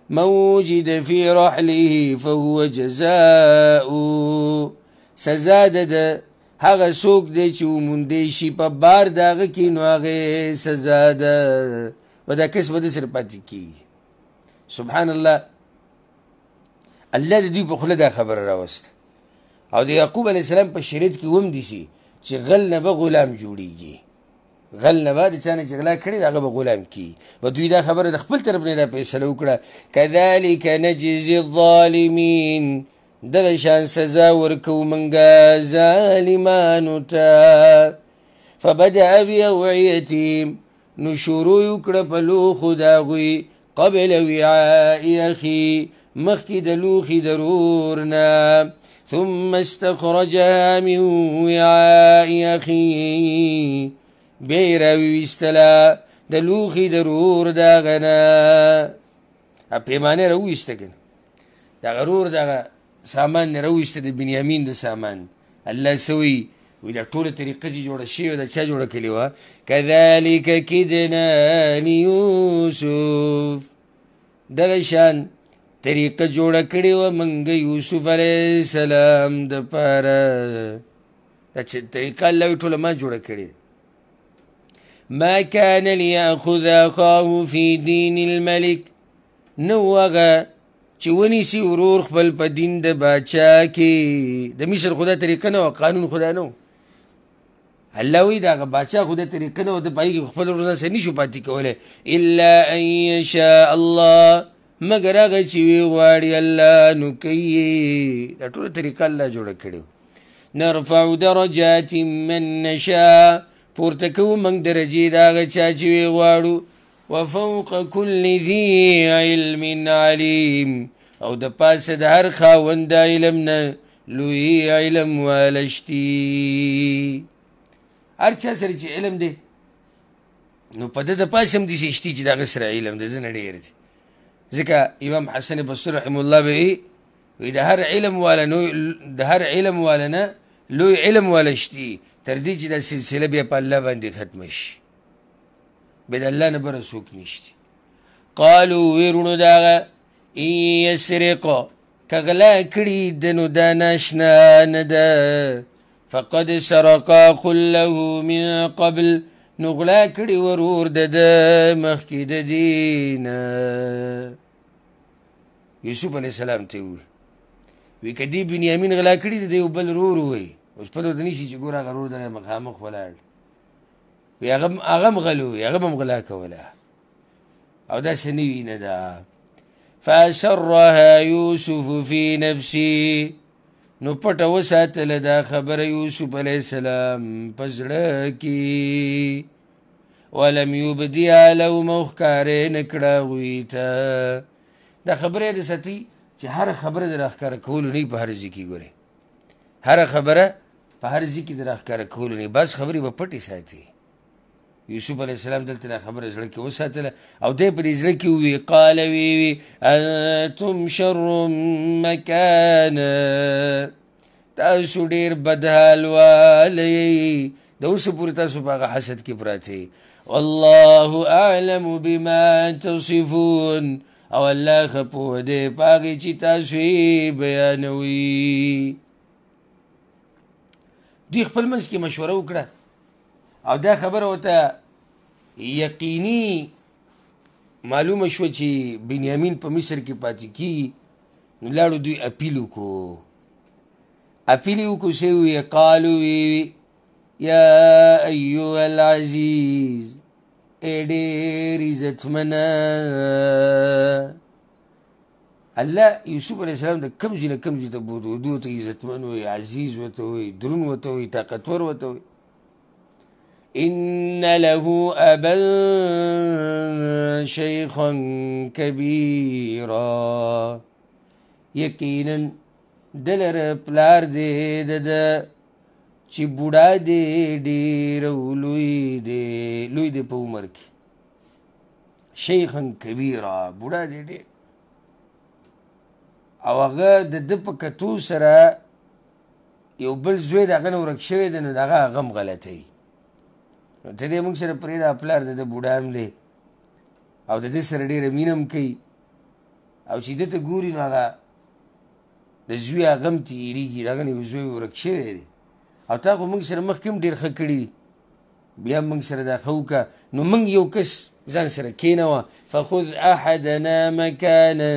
من وجد في رحله فهو جزاء سزا د هغه څوک دی چې وموندی شي په بار د هغه کې نو هغې سزا ده و دا کس به داسې پاتې کېږي. سبحان الله، الله د دوی په خوله دا خبره راوسته. او د یعقوب علیه السلام په شریعت کې هم داسې چې غل نه به غلام جوړېږي، غل نه به د چا نه چې غلا کړې هغه به غلام کېږي. به دوی دا خبره د خپل طرف نه دا فیصله وکړه کذلک نجزي الظالمین، دغه شان سزا ورکوو منګه ظالمانو ته. فبدأ بأوعیتهم، نو شروع یې وکړه په لوښو د هغوی قبل وعاء اخي، مخکې د لوښي د رور نه. ثم استخرجها من وعاء اخي، بیا یې راویستله د لوښي د رور د هغه نه. پیمانې راوویسته که نه، د هغه رور دغه سامان نه راوویسته، د بنیامین د سامان. الله څه وایي؟ وی دا ټوله طریقه چې جوړه شوې ده چا جوړه کړې وه؟ کذلک کدنا لیوسف، دغه شان طریقه جوړه کړې وه موږ یوسف علیه السلام دپاره. دا چې طریقه الله وی ټوله ما جوړه کړې. ما کان لیأخذ اخاه فی دین الملک، نو هغه چې ونیسي ورور خپل په دین د باچا کې. د مصر خو دا طریقه نه وه، قانون خو دا نه و. الله وایي د هغه باچا خو دا طریقه نه وه، د په هغې کې خپل ورور ځان سره نشو پاتې کولی. الا ان یشاء الله، مګر هغه چې وی غواړي الله نو کوي. دا ټوله طریقه الله جوړه کړې. نرفع درجات من نشاء، پورته کوو موږ درجې د هغه چا چې وی غواړو. وفوق كل ذي علم عليم، او د پاسه د هر خاوند علم نه لوی علم والشتي. هر چا سره چې علم دی نو په ده د پاسه هم داسې شتي چې د هغه سره علم د ده نه ډېر دی. ځکه امام حسن بصري رحمه الله به وایي د هر علم والا نه لوی علم والا شتي، تر دې چې دا سلسله بیا په الله باندې ختمه شي، بید اللہ نه بره څوک نشته. قالو ویرونو داغه ان یسرق، که غلا کړي د نو دا ناشنا نه ده. فقد سرق له من قبل، نو غلا کړي ورور د ده مخکې د دې نه. یوسف علیه السلام ته ووایي وی که دې بنیامین غلا کړي د ده یو بل ورور ووایي، اوس پته ورته نشي چې ګوره هغه ورور دغه مخامخ ولاړ وی هغه هم غلو وی، هغه هم غلا کوله، او داسې نه وي نه ده. فاسرها یوسف فی نفسي، نو پټه وساتله دا خبره یوسف علیه السلام په زړه کې. ولم یبدیها لهم، او ښکاره نه کړه هغوی ته. دا خبره یې د ساتي چې هره خبره د راښکاره کولو نه په هر ځای کې. ګورې هره خبره په هر ځای کې د راښکاره کولو نه، بعض خبرې به پټې ساتي. یوسف علیه السلام دلته دا خبره زړه کې وساتله، او دی په دې زړه کې ووی قال وی انتم شر مکانا، تاسو ډېر بد حال والی، د اوسه پورې تاسو په هغه حسد کې پراته. والله اعلم بما تصفون، او الله ښه پوه دی په هغې چې تاسو یې بیانوي. دوی خپل منځ کې مشوره وکړه، او دا خبره ورته یقیني معلومه شوه چې بنیامین په مصر کې پاتې کېږي. نو لاړو دوی اپیل وکړو، اپیل یې وکړو. څه وویې؟ قالو وی یا ایها العزیز، ای ډېر عزتمنه. الله یوسف علیه السلام د کوم ځای نه کوم ځای ته بوتلو، دو ته عزتمن وایي، عزیز ورته وایي، درون ورته وایي، طاقتور ورته وایي. ان له ابا شیخا کبیرا، یقینا دلره پلار دی د ده چې بوډا دی ډېر او لوی دی په عمر کې. شیخا کبیرا، بوډا دی ډېر، او هغه د ده په کتو سره یو بل زوی د هغه نه ورک شوی دی، نو د هغه هم غلطوي. نو ته دې موږ سره پرېږده، پلار د ده بوډا هم دی او د دې سره ډېره مینه هم کوي، او چې ده ته ګوري نو هغه د زوی هغه هم تېرېږي د هغه نه یو زوی ورک شوی دی او تا خو موږ سره مخکې هم ډېر ښه کړي دي بیا موږ سره دا ښه وکړه نو موږ یو کس ځان سره کېنوه فخذ احدنا مکانه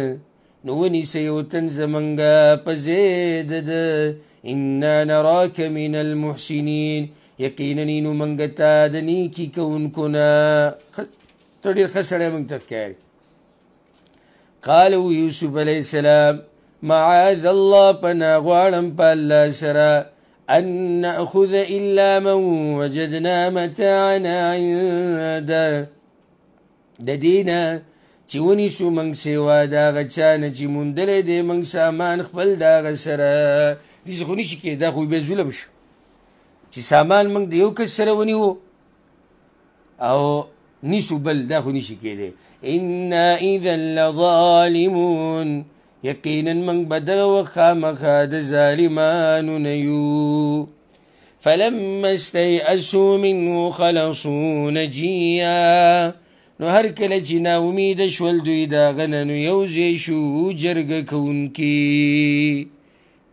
نو ونیسه یو تن زمونږه په ځای د ده انا نراک من المحسنین یقینا نو موږ ته د نیکي کوونکو نه ته ډېر ښه سړی موږ ته ښکاري قال یوسف علیه السلام معاذ الله پناه غواړم په الله سره ان نأخذ الا من وجدنا متاعنا عنده د دې نه چې ونیسو موږ سوا د هغه چا نه چې موندلی دی موږ سامان خپل د هغه سره داسې خو نشي کېدی دا خو بیا ظلم شو چې سامان موږ د یو کس سره ونیو او نیسو بل دا خو نشي کېدی انا اذا لظالمون یقینا موږ به دغه وخت خامخا د ظالمانو نه یو فلما استیأسوا منه خلصوا نجیا نو هر کله چې ناامیده شول دوی د هغه نه نو یو ځای شو جرګه کوونکي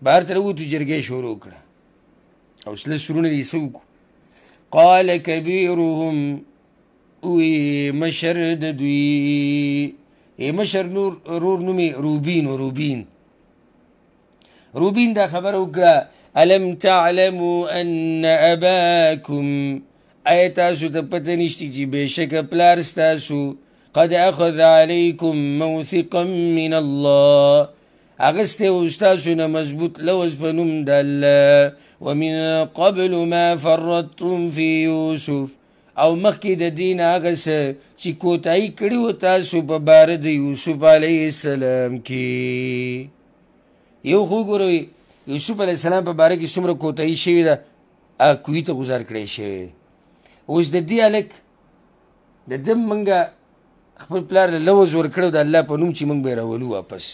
بهر ته راووتو جرګه یې شروع کړه او سله سرونه دې څه وکړو قال کبیرهم وی مشر د دوی مشر رور نومې روبین دا خبره وکړه الم تعلموا ان اباکم آیا تاسو ته پته نشته چې بېشکه پلار ستاسو قد اخذ علیکم موثقا من الله اغستی و ستاسو نه مضبوط لوز په نوم د الله ومن قبل ما فرطتم فی یوسف او مخکې د دین هغه څه چې کوتاهي کړي و تاسو په باره د یوسف علیه السلام کې یو خو ګورئ یوسف علیه السلام په باره کې څومره کوتاهي شوې ده هغه کوهي ته ګزار کړی شوی اوس د دې هلک د ده موږ خپل پلار له لوز ورکړی د الله په نوم چې موږ به یې راولو واپس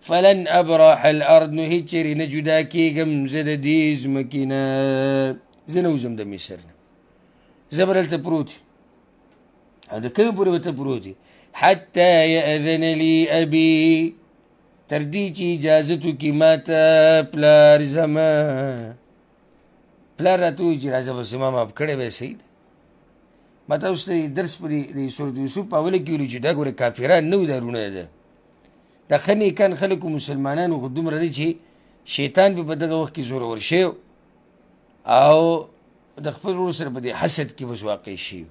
فلن ابرح الارض نو هېڅ چېرې نه جدا کېږم زه د دې ځمکې نه زه نه وځم د مصر نه زه به دلته پروت او د کومې پورې به ته پروت حتی یأذن لی ابي تر دې چې اجازت وکړي ما ته پلار زما پلار راته ووایي چې راځه بس ما معاف کړی به یې صحیح ده ما تاسو ته درس په د سورت یوسف په اوله کې ویلو چې دا ګوره کافران نه وي دا رونه ده دا ښه نیکان خلکو مسلمانانو خو دومره دی چې شیطان به په دغه وخت کې زورور شوی او د خپل ورور سره په دې حسد کې بس واقع شي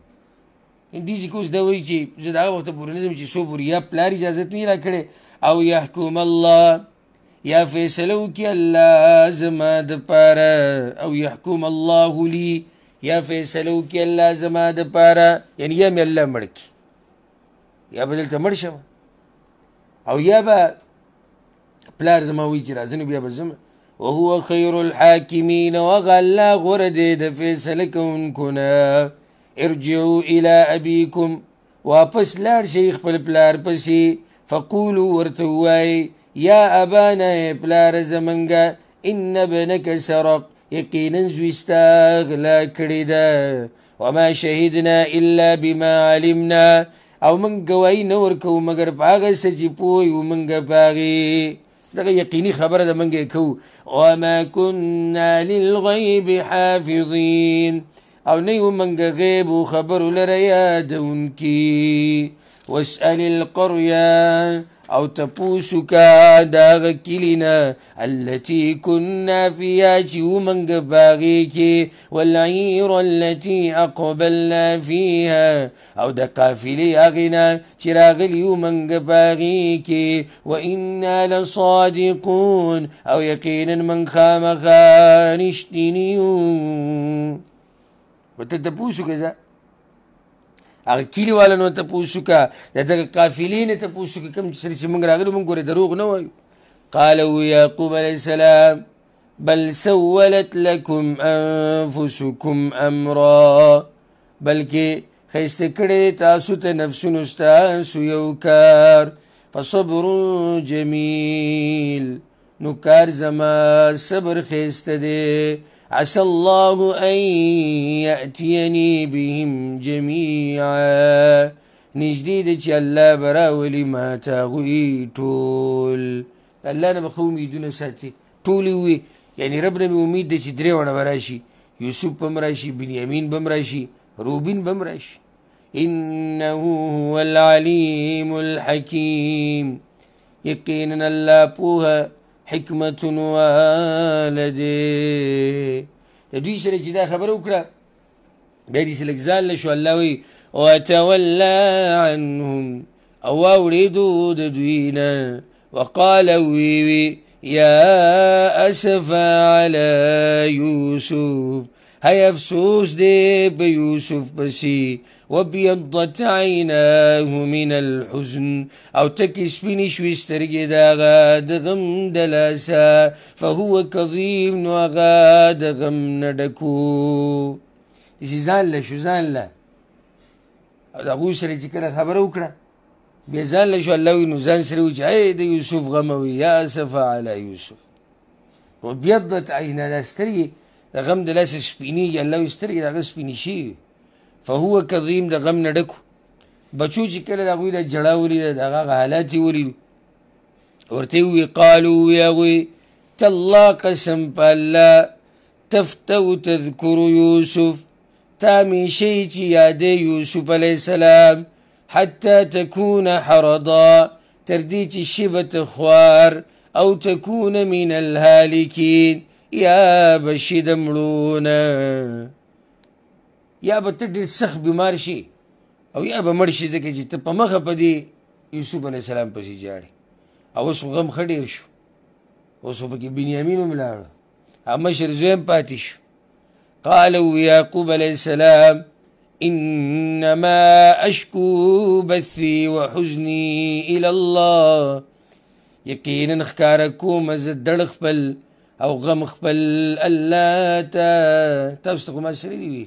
دې ځکه اوس دا وایي چې زه د هغه وخته پورې نه ځم چې څو پورې یا پلار اجازت نه یې راکړی او یحکم الله یا فیصله وکړي الله زما دپاره او یحکم الله لی یا فیصله وکړي الله زما دپاره یعنې یا مې الله مړ کړي یا به دلته مړ شم او یا به پلار زما وایي چې راځه نو بیا به ځم وهو خیر الحاکمین وهغه الله غوره دی د فیصله کوونکو نه ارجعوا الی ابیکم واپس لاړ شئ خپل پلار پسې فقولوا ورته ووایئ یا ابانا پلار زمونږه ان ابنک سرق یقینا زوی ستا غلا کړې ده وما شهدنا الا بما علمنا او موږ ګواهي نه ورکوو مګر په هغه څه چې پوه یو موږ په هغې دغه یقیني خبره ده موږ یې کوو وما كنا للغیب حافظین او نه یو موږ غیب و خبرو لره یادونکي واسأل القريه او تپوسو کا داغ کلینا التي كنا فيها چې ومنګ باغې کې والعیر التي اقبلنا فيها او د قافلې هغې نه چې راغلي ومنګ باغې کې وانا لصادقون او یقینا من خامخا رښتیني یو ورته تپوسو که زه هغه کلي والا نو تپوس وکړه د دغه قافلې نه تپوس وکړه کوم سره چې موږ راغلو موږ ګورې دروغ نه وایو قال یعقوب علیه السلام بل سولت لکم انفسکم امرا بلکې ښایسته کړی تاسو ته نفسونو ستاسو یو کار فصبر جمیل نو کار زما صبر ښایسته دی عسى الله أن يأتيني بهم جميعا نږدې ده چې الله به راولي ماته هغوی ټول الله نه به ښه امیدونه ساتي ټول وي یعنې رب نه مې امید دی چې درې واړه به راشي یوسف به هم راشي بنیامین به هم راشي روبین به هم راشي انه هو العلیم الحکیم یقینا الله پوهه حکمت واله دی د دوی سره چې دا خبره وکړه بیا دې سره لږ ځان له شو الله وایي وتولى عنهم او واوړېدو د دوی نه وقال ویوي یا اسفا علی یوسف هی افسوس دی په یوسف پسې وبیضت عیناه من الحزن او تکې سپینې شوې سترګې د هغه د غم د لاسه فهو کظیم نو هغه د غم نه ډکو داسې ځان له شو ځان له او د هغوی سره چې کله خبره وکړه بیا ځان له شو الله وایي نو ځان سره وایي چې ای د یوسف غم وي یا اسفا علی یوسف وبیضت عیناه دا سترګې د غم د لاسه سپینېږي الله وایي سترګې د هغه سپینې شوي فهو کظیم د غم نه ډکو بچو چې کله د هغوی د جړا ولیده د هغه حالات یې ولیدو ورته ووایي قالو ووایي هغوی تالله قسم په الله تفتو تذکر یوسف تا همیشه چې یادې یوسف علیه السلام حتی تکون حرضا تر دې چې شي به ته خوار او تکون من الهالکین یا به شي د مړونه یا به ته ډېر سخت بیمار شي او یا به مړ شي ځکه چې ته په مخه په دې یوسف علیه السلام پسې جاړې او اوس خو غم ښه ډېر شو اوس خو پکې بنیامین هم لاړه او مشر زوی هم پاتې شو قال یعقوب علیه السلام انما اشکو بثی وحزنی الی الله یقینا ښکاره کومه زه دړ خپل او غم خپل الله ته تاسو ته خو ما سره دي وي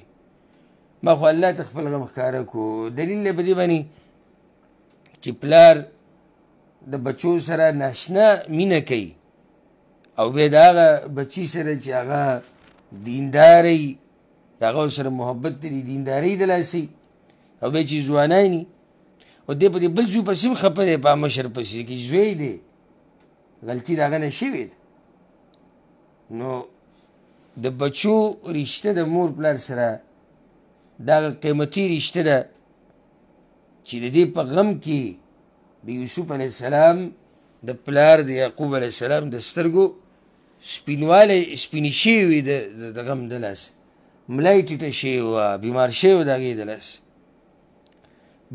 ما خو الله ته خپل غم ښکاره کو دلیل دی په دې باندې چې پلار د بچو سره ناشنا مینه کوي او بیا د هغه بچي سره چې هغه دینداری د هغه سره محبت لري دیندارۍ د لاسه او بیا چې ځواناني او دی په دې بل زوی پسې هم خفه دی په مشر پسې کې زوی دی غلطي د هغه نه شوې ده نو د بچو رشته د مور پلار سره دا قیمتي رشته ده چې د دې په غم کې د یوسف علیه السلام د پلار د یعقوب علیه السلام د سترګو سپینوالی سپینې شوې وي د غم د لاسه ملا یې ټیټه شوې وه بیمار شوی و د هغې د لاسه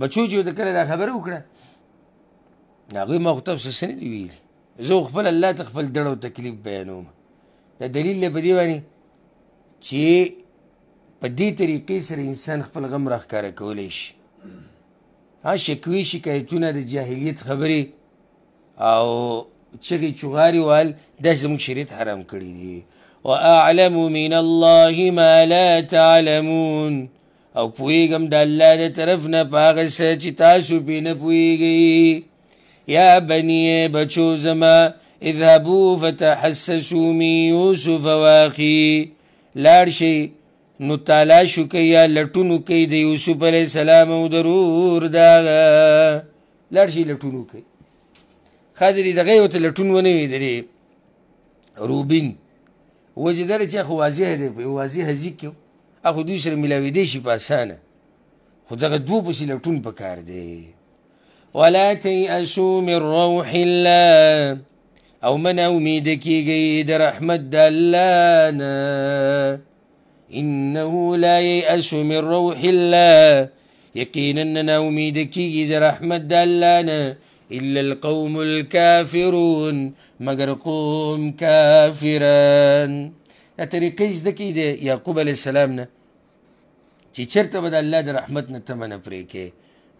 بچو چې د کله دا خبره وکړه هغوی ما خو تاسو څه نه دي ویلي زه خو خپل الله ته خپل دړ او تکلیف بیانوم دا دلیل دی په دې باندې چې په دې طریقې سره انسان خپل غم راښکاره کولی شي شکوې شکایتونه د جاهلیت خبرې او چغې چغارې وهل دا زموږ شریعت حرام کړي دي واعلم من الله ما لا تعلمون او پوهېږم د الله د طرف نه په هغه څه چې تاسو پرې نه پوهېږئ یا بني بچو زما اذهبوا فتحسسوا من یوسف واخي لاړ شئ نو تلاش وکئ یا لټون وکئ د یوسف علیه السلام او د ورور د هغه لاړ شئ لټون وکئ خاطر دغه یې ورته لټون ونه وي د دې روبین وجه دا چې خو واضح دی په واضح ذکر کې اخو دوی سره ملاوېدی شي په اسانه خو دغه دوه پسې لټون پکار دی ولا تیأسوا من روح الله او من امید کیږئ د رحمت د الله نه انه لا ییأس من روح الله یقینا نه امید کیږي د رحمت د الله نه الا القوم الكافرون مگر قوم کافران دا طریقې زده کړي د یعقوب علیه السلام نه چې چېرته به د الله د رحمت نه تمه نه پرې کوې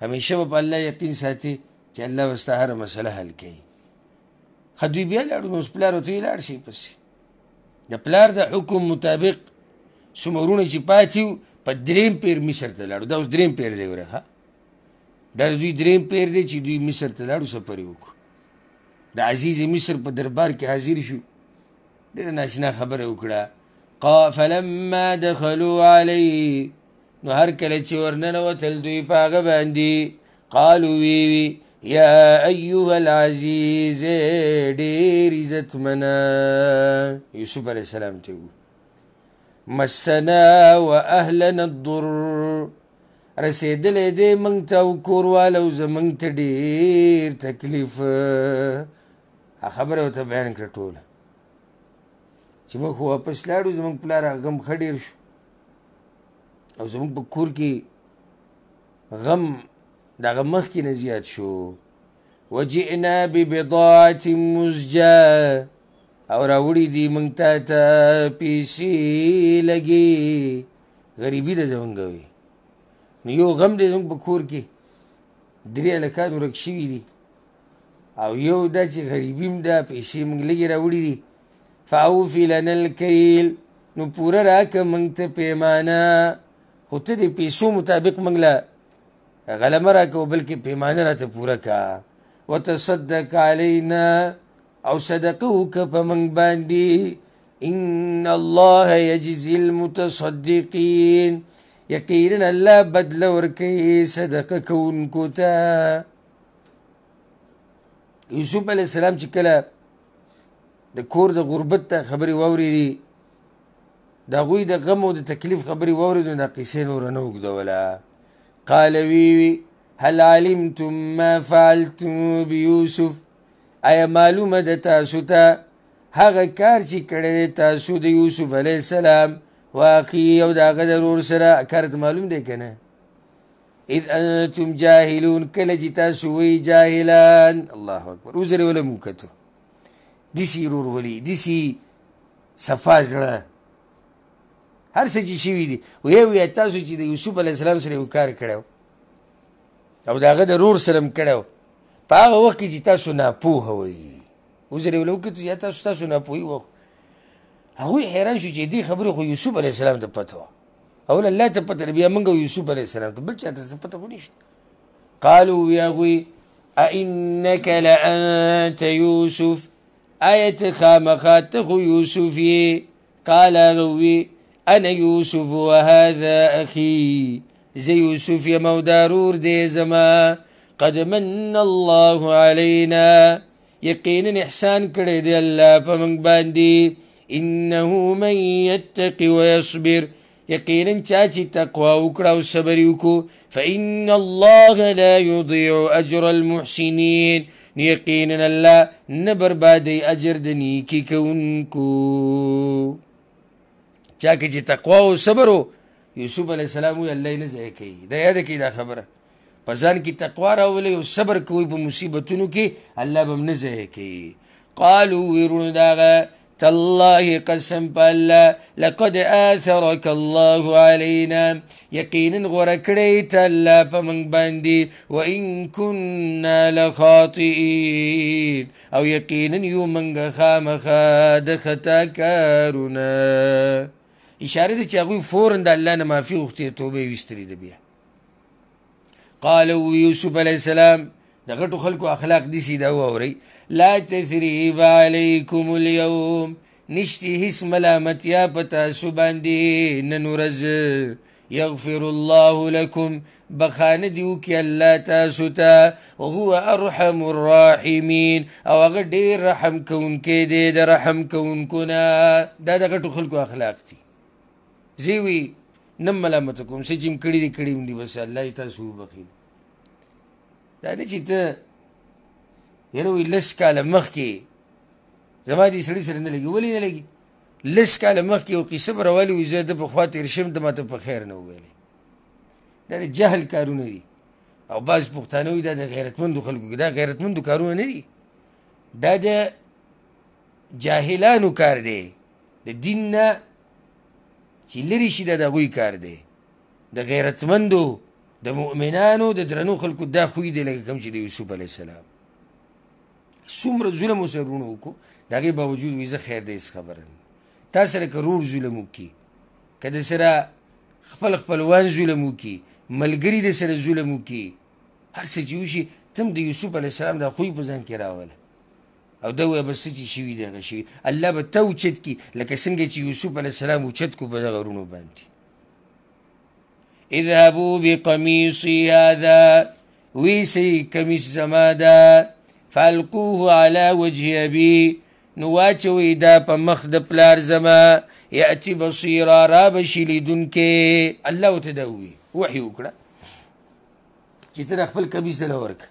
همیشه به په الله یقین ساتي چې الله به ستا هره مسله حل کوي ښه دوی بیا لاړو نو اوس پلار ورته وایي لاړ شئ پسې د پلار د حکم مطابق څومرونه چې پاتې وو په درېیم پیر مصر ته لاړو دا اوس درېیم پیر دی وره ښه دا د دوی درېیم پیر دی چې دوی مصر ته لاړو سفر یې وکړو د عزیز مصر په دربار کې حاضر شو ډېره ناشنا خبره وکړه فلما دخلوا علیه نو هر کله چې ورننوتل دوی په هغه باندې قالو ویوی یا ایها العزیز ډیر عزت منا یوسف علیہ السلام ته مسنا و اهلنا الضر رسیدلی دی منگ تا و کورواله و زمنگ تا ډیر تکلیف خبره ورته بیان کړه ټوله چې موږ خو واپس لاړو زموږ پلار غم ښه ډېر شو او زموږ په کور کې غم د هغه مخکې نه زیات شو وجئنا ببضاعة مزجاه او راوړي دي موږ تا ته پیسې لګې غریبي ده زموږ وي نو یو غم دی زموږ په کور کې 3 هلکان ورک شوي دي او یو دا چې غریبي هم ده پیسې موږ لږې راوړي دي فاوفي لنا الکیل نو پوره راکه موږ ته پیمانه خو ته د پیسو مطابق موږ له غلمه راکه او بلکې پیمانه راته پوره که وتصدق علینا او صدقه وکړه په موږ باندې ان الله یجزي المتصدقین یقینا الله بدله ورکوي صدقه کوونکو ته یوسف علیه السلام چې کله د کور د غربت ته خبرې واورېدې د هغوی د غم او د تکلیف خبرې واورېدو دا قیسې نوره نه اوږدوله قال ویوي هل علمتم ما فعلتم بیوسف آیا معلومه ده تاسو ته هغه کار چې کړی دی تاسو د یوسف علیه السلام واقعي او د هغه د ورور سره کار ته معلوم دی که نه اذ انتم جاهلون کله چې تاسو وی جاهلان الله اکبر وزرې وله مو کتو داسې ورورولي داسې صفا زړه هر څه چې شوي دي ویې تاسو چې د یوسف علیه السلام سره یو کار کړی او د هغه د ورور سره م کړی په هغه وخت کې چې تاسو ناپوهه وئ وزرې وله وکتو یا تاسو ناپوهي وه هغوی حیران شو چې دې خبرې خو یوسف علیه السلام ته پته وه اول الله ته پته بیا موږ او یوسف علیه السلام ته بل چا ته پته خو نشته قالو وی هغوی أئنک لأنت یوسف آیا ته خامخا ته خو یوسف یې قال هغه وی انا یوسف وهذا اخي زه یوسف یم او دا رور دی زما قد من الله علینا یقینا احسان کړی دی الله په موږ باندې انه من یتق ویصبر یقینا چا چې تقوا وکړه او صبر یې وکړو فان الله لا یضیع اجر المحسنین یقینا الله نه بربادوي اجر د نیکي کوونکو چا کې چې تقوا او صبر و یوسف علیه السلام وی الله یې نه ضایع کوي دا یاده کړئ دا خبره په ځان کې تقوا راولئ او صبر کوئ په مصیبتونو کې الله به م نه ضایع کوي قالو ویرونو د هغه تالله قسم په الله لقد آثرك الله علينا یقینا غوره کړی ته الله په موږ باندې وان كنا لخاطئین او یقینا یو موږ خامخا د خطا کارونه اشاره ده چې هغوی فورا د الله نه معافي غوښتې توبه یې ویستلې ده بیا قالو یوسف علیه السلام د غټو خلکو اخلاق داسې دا واورئ لا تثریب علیکم اليوم نشتی هیڅ ملامتیا په تاسو باندې نن ورځ یغفر الله لکم بخانه دې وکړي الله تاسو ته وهو ارحم الراحمین او هغه ډېر رحم کوونکی دی د رحم کوونکو نه دا د غټو خلکو اخلاق دي زه وی نه ملامته کوم څه چې م کړي دي کړي م دي بس الله یې تاسو وبخي دا نه چې ته یاره وی 10 کاله مخکې زما دې سړي سره نه لګي ولې نه لګي 10 کاله مخکې یو قصه به راولي وي زه د پخوا تېر شم ته ماته په خیر نه وویلې دا د جهل کارونه دي او بعض پښتانه وي دا د غیرتمندو خلکو کې دا غیرتمندو کارونه نه دي دا د جاهلانو کار دی د دین نه چې لرې شي دا د هغوی کار دی د غیرتمندو د مؤمنانو د درنو خلکو دا خوی دی لکه کوم چې د یوسف علیه السلام څومره ظلم ورسره وروڼو وکړو د هغې باوجود وایي زه خیر دی هېڅ خبره نه تا سره که رور ظلم وکړي که د سره خپلوان ظلم وکړي ملګري د سره ظلم وکړي هر څه چې وشي ته هم د یوسف علیه السلام دا خوی په ځان کې راوله او دا وایه بس څه چې شوي دی هغه شوي الله به ته اوچت کړي لکه څنګه چې یوسف علیه السلام اوچت کړو په دغه وروڼو باندې اذهبوا بقمیصي هذا ویسی کمیس زما ده فالقوه علی وجه ابي نو واچوئ دا په مخ د پلار زما یأتي بصیرا را بشي لیدونکې. الله ورته دا ووي وحي وکړه چې ته د خپل کمیس دله ورکړه.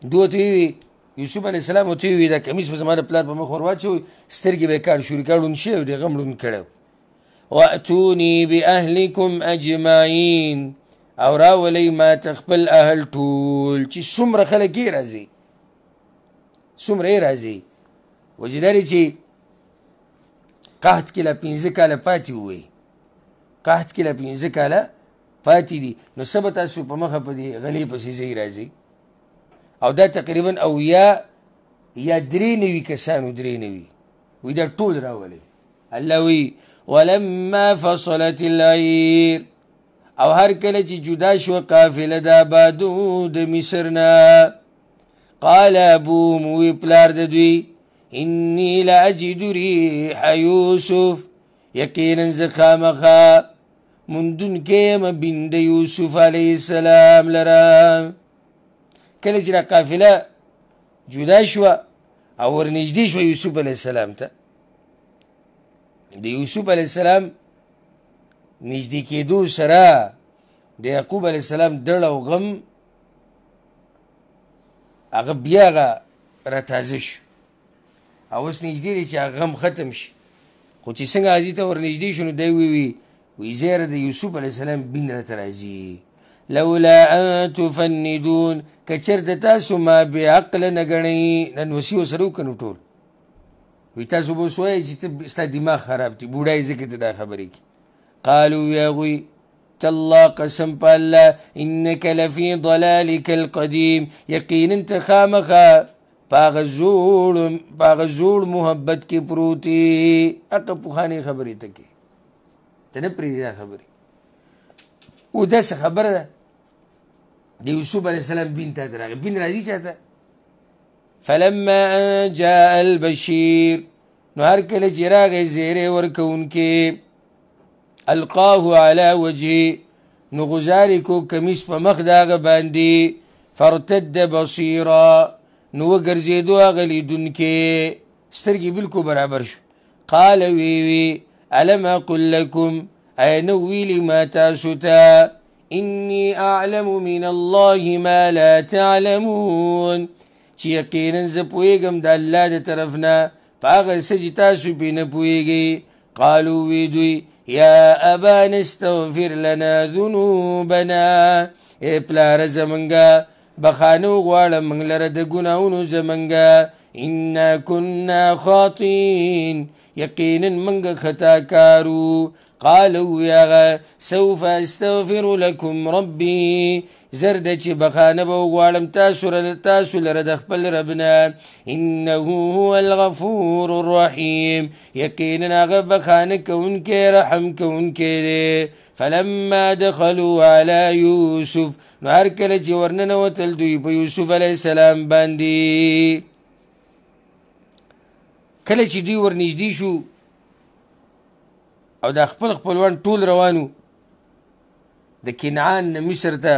دوی ورته ووي یوسف علیه السلام ورته ووي دا کمیس به زما د پلار په مخ ور واچوئ سترګې به یې کار شروع کړه ړوند شوی او د هغه هم ړوند کړی واتوني باهلکم اجمعین او راولئ ما ته خپل اهل ټول چې څومره خلک یې راځي څومره یې راځي وجه دا دی چې قحط کې لا 15 کاله پاتې ووایي قحط کې لا 15 کاله پاتې دي نو څه به تاسو په مخه په دې غلې پسې ځئ راځئ او دا تقریبا او یا 93 کسانو 93 وی دا ټول راولئ. الله وی ولما فصلت العیر او هر کله چې جدا شوه قافله د آبادو د مصر نه قال ابوهم وی پلار د دوی انی لاجد ریح یوسف یقینا زه خامخا موندونکی یم بین د یوسف علیه السلام لره. کله چې دا قافله جدا شوه او ورنږدې شوه یوسف علیه السلام ته د یوسف علیه السلام نږدې کېدو سره د یعقوب علیه السلام دړ او غم هغه بیا هغه راتازه شو او اوس نږدې دی چې هغه غم ختم شي خو چې څنګه حاجي ته ورنږدې شو نو دی وی زیره د یوسف علیه السلام بین راته راځي لولا ان تفندون که چېرته تاسو ما بېعقله نه ګڼئ نن وسي ورسره وکړه نو ټول وی تاسو به اوس وایئ چې ته ستا دماغ خراب دی بوډا یې ځکه ته دا خبرې کړي قالوا وی هغوی تالله قسم په الله انک لفی ضلالک القدیم یقینا ته خامخا په هغه زوړ محبت کې پروت یې هغه پخوانۍ خبرې ته کې ته نه پرېږدې دا خبرې او داسې خبره ده د یوسف علیه السلام بین تا ته راغی بین راځي چا ته فلما ان جاء البشیر نو هر کله چې راغی زیری ورکوونکې القاه علی وجهه نو غزارې کو کمیس په مخ د هغه باندې فارتد بصیرا نو وګرځېدو هغه لیدونکې سترګې بلکل برابر شو قال وی الم اقل لکم ای نو ویلي ما تاسو ته انی اعلم من الله ما لا تعلمون چې یقینا زه پوهېږم د الله د طرف نه په هغه څه چې تاسو پرې نه پوهېږئ قالو وی دوی یا ابانا استغفر لنا ذنوبنا ای پلاره زمونږه بخانه وغواړه موږ لره د ګناهونو زمونږه انا کنا خاطئین یقینا موږ خطاکارو قالوا یا سوف استغفر لكم ربي زرد چې بخانه به وغواړم تاسو لره د خپل رب نه انه هو الغفور الرحیم یقینا هغه بخانه کوونکی رحم کوونکی دی فلما دخلوا على یوسف نو هر کله چې ورننوتل دوی په یوسف علیه السلام باندې کله چې دوی ورنږدې شو او دا خپل خپلوان ټول روانو د کنعان نه مصر ته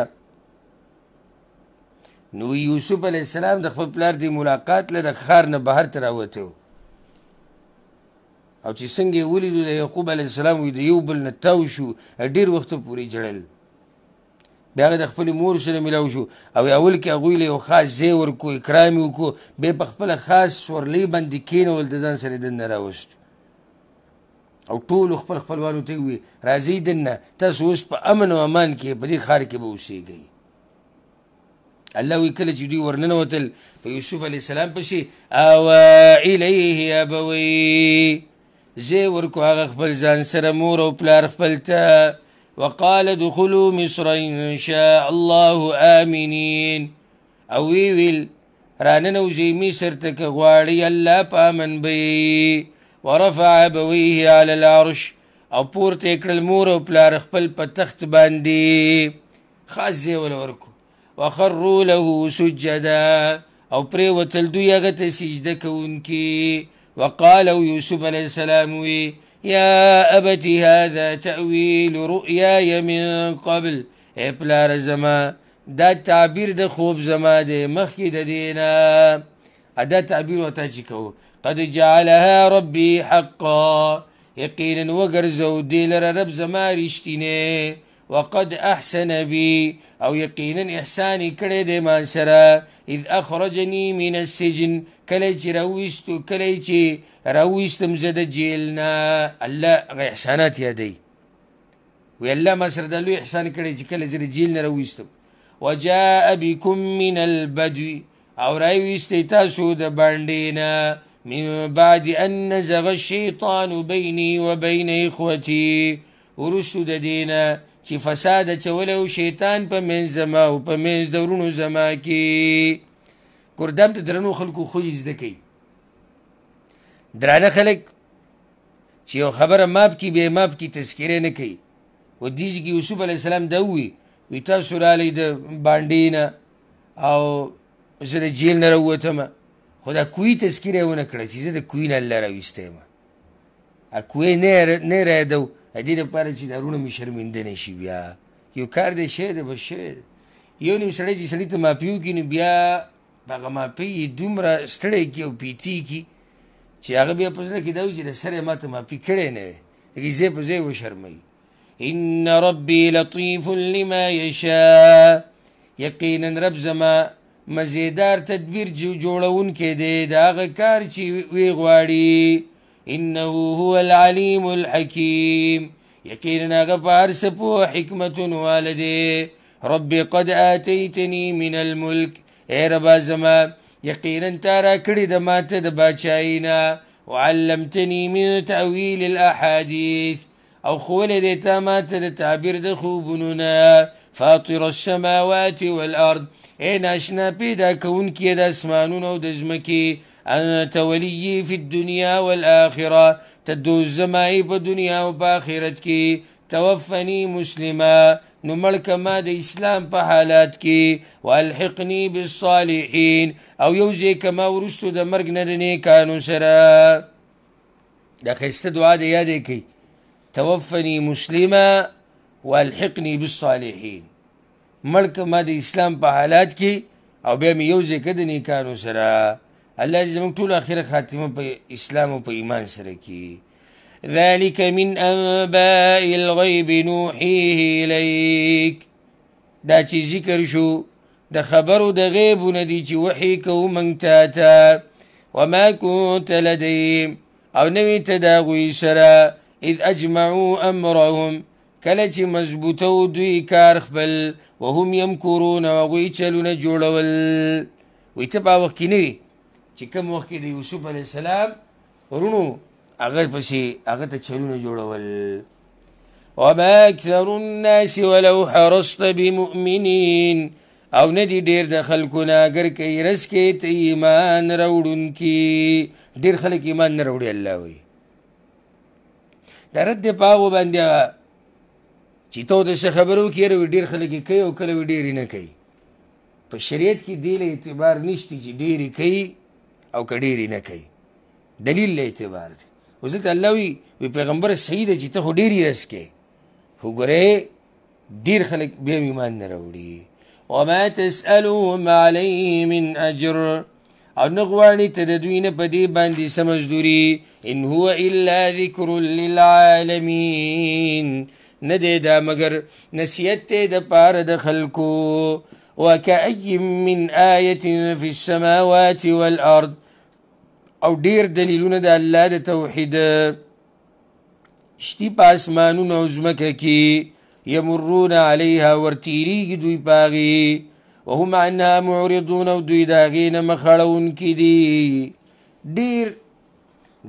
نو یوسف علیه السلام د خپل پلار د ملاقات له د ښار نه بهر ته راوتی و او چې څنګه یې ولیدو د یعقوب علیه السلام وی د یو بل نه تاو شو ډېر وخته پورې ژړل بیا هغه د خپلې مور سره میلاو شو او اول کې هغوی له یو خاص ځای ورکړو اکرام یې وکړو بیا په خپله خاص سورلۍ باندې کېنول د ځان سره دننه راوستو او ټولو خپل خپلوانو ته وویل راځئ دننه تاسو اوس په امن او امان کې په دې ښار کې به اوسېږئ الله وی کله چې دوی ورننوتل په یوسف علیه السلام پسې اوی الیه ابوی ځای ورکړو هغه خپل ځان سره مور او پلار خپل ته وقال ادخلوا مصر ان شاء الله آمنین او وی ویل راننوځئ مصر ته که غواړئ الله په امن به ورفع ابويه على العرش او پورته کړل مور او پلار خپل په تخت باندې خاص ځای وله ورکړو وخروا له سجدا او پرېوتل دوی هغه ته سجده کوونکي وقالوا یوسف علیه السلام وی یا ابت هذا تأویل رؤیای من قبل ای پلاره زما دا تعبیر د خوب زما دی مخکې د دې نه دا تعبیر ورته چې کوو قد جعلها ربي حقا یقینا وګرځو دې لره رب زما رښتینی وقد احسن بي او یقینا احسان کړی دی ما سره اذ اخرجني من السجن کله چې راویستم زه د جیل نه الله هغه احسانات یادوي وی الله ما سره دا لوی احسان کړی چې کله زه د جیل نه راویستم وجاء بكم من البدو او راویستی تاسو د باندې نه من بعد ان نزغ الشیطان بیني وبین اخوتي وروستو د دې نه چې فساد اچولی و شیطان په منځ زما او په منځ د ورونو زما کې ګردام ته درنو خلکو خوی زده کوي درانه خلک چې یو خبره ماپ کي بیا ماپ کي تذکیره نه کوي و دیجې کې یوسف علیه السلام دا ووي وی تاسو رالی د بانډې نه او زه د جیل نه راووتمه خو دا کوی تذکیره یې ونه کړه چې زه د کوی نه الله راویستی یم کوی نه رایادو د دې دپاره چې دا وروڼه مې شرمنده نه شي بیا یو کار دی شی دی بس شی یو نیم سړی چې سړي ته ماپي وکړي نو بیا په هغه ماپۍ یې دومره ستړی کړي او پیتي کړي چې هغه بیا په زړه کې دا وي چې د سر یې ما ته ماپي کړی نه وی لکه ځای په ځای وشرموي ان ربي لطیف لما یشاء یقینا رب زما مزیدار تدبیر جوړونکی دی د هغه کار چې وی غواړي انه هو العلیم الحکیم یقینا هغه په هر څه پوه حکمت والده رب قد آتیتنی من الملک ای ربا زما یقینا تا را کړي د ماته د باچایي نه وعلمتنی من تأویل الاحادیث او ښوولی دی تا ماته د تعبیر د خوبونو نه فاطر السماوات والارض ای ناشنا پیدا کوونکي د اسمانونو او د ځمکې انت ولی فی الدنیا والآخرة تدوز زمائی په دنیا او په آخرت کې توفنی مسلما نو مړکه ما د اسلام په حالات کې والحقنی بالصالحین او یوځای که ما وروستو د مرګ نه د نیکانو سره دا ښایسته دعا د یادې کوي توفنی مسلما والحقنی بالصالحین مړکه ما د اسلام په حالات کې او بیا مې یوځای که د نیکانو سره الله دې زموږ ټولو اخره خاتمه په اسلام او په ایمان سره کړي ذلك من انباء الغیب نوحیه الیک دا چې ذکر شو د خبرو د غیبونه دي چې وحی کوو موږ تا ته وما كنت لدیهم او نوې ته د هغوی سره اذ اجمعوا امرهم کله چې مضبوطو دوی کار خپل وهم یمکرون او هغوی چلونه جوړول وایي ته په وخت کې نه وي چې کوم وخت کې د یوسف علیه السلام ورونو هغه پسې هغه ته چلونه جوړول وما اکثر الناس ولو حرصت بمؤمنین او نه دي ډېر د خلکو نه اګر که یې رس کې ته ایمان راوړونکي ډېر خلک ایمان نه راوړي الله وایي دا رد دی په هغو باندې چې ته ورته څه خبره وکړې یاره ډېر خلک یې کوي او کله وي ډېر یې نه کوي په شریعت کې دې له اعتبار نشته چې ډېر یې کوي او که ډېر یې نه کوي دلیل له اعتبار دی اوس دلته الله وي پیغمبره صحیح ده چې ته خو ډېر یې رس کوې خو ګورې ډېر خلک بیا هم ایمان نه راوړي وما تسألهم علیه من اجر او نه غواړي ته د دوی نه په دې باندې څه مزدوري ان هو الا ذکر للعالمین نه دی دا مګر نصیحت دی د پاره د خلکو وکأی من آیة فی السماوات والارض او ډیر دلیلونه د الله د توحید شتي په اسمانونو او ځمکه کې یمرون علیها ورتیریږي دوی په هغې وهم عنها معرضون او دوی د هغې نه مخ اړونکي دي ډېر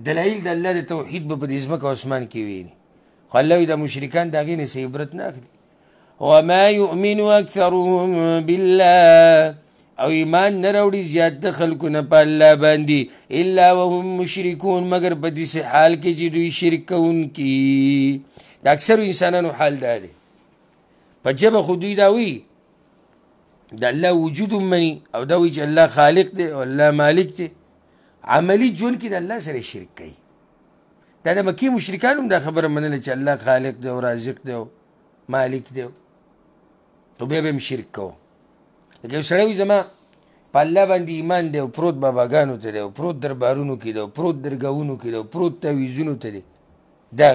دلایل د الله د توحید به په دې ځمکه او اسمان کې ویني خو الله وایي دا مشرکان د هغې نه څه عبرت نه اخلي وما یؤمن اکثرهم بالله او ایمان نه راوړي زیات د خلکو نه په الله باندې الا وهم مشرکون مګر په داسې حال کې چې دوی شرک کوونکي د اکثرو انسانانو حال دا دی په ژبه خو دوی دا وایي د الله وجود مني او دا وایي چې الله خالق دی او الله مالک دی عملي ژوند کې د الله سره شرک کوي دا د مکې مشرکان هم دا خبره منله چې الله خالق دی او رازق دی او مالک دی خو بیا به هم شرک کوو لکه یو سړی وي زما په الله باندې ایمان دی او پروت باباګانو ته دی او پروت دربارونو کې دی او پروت درګاهونو کې دی او پروت تعویذونو ته دی دا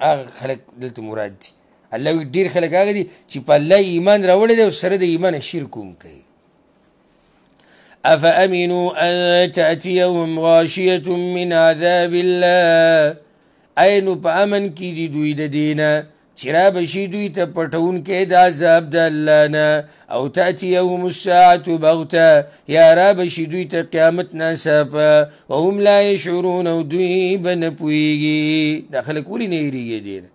هغه خلک دلته مراد دي. الله وایي ډېر خلک هغه دي چې په الله ایمان راوړی دی او سره د ایمانه شرک هم کوي. افامنوا ان تأتيهم غاشیة من عذاب الله، ای نو په امن کې دي دوی د دې نه چې رابشي دوی ته پټونکی د عذاب د الله نه، او تأتيهم الساعة بغته، یا رابشي دوی ته قیامت ناڅاپه، وهم لا یشعرون، او دوی به نه پوهېږي. دا خلک ولې نه هېرېږي دې نه؟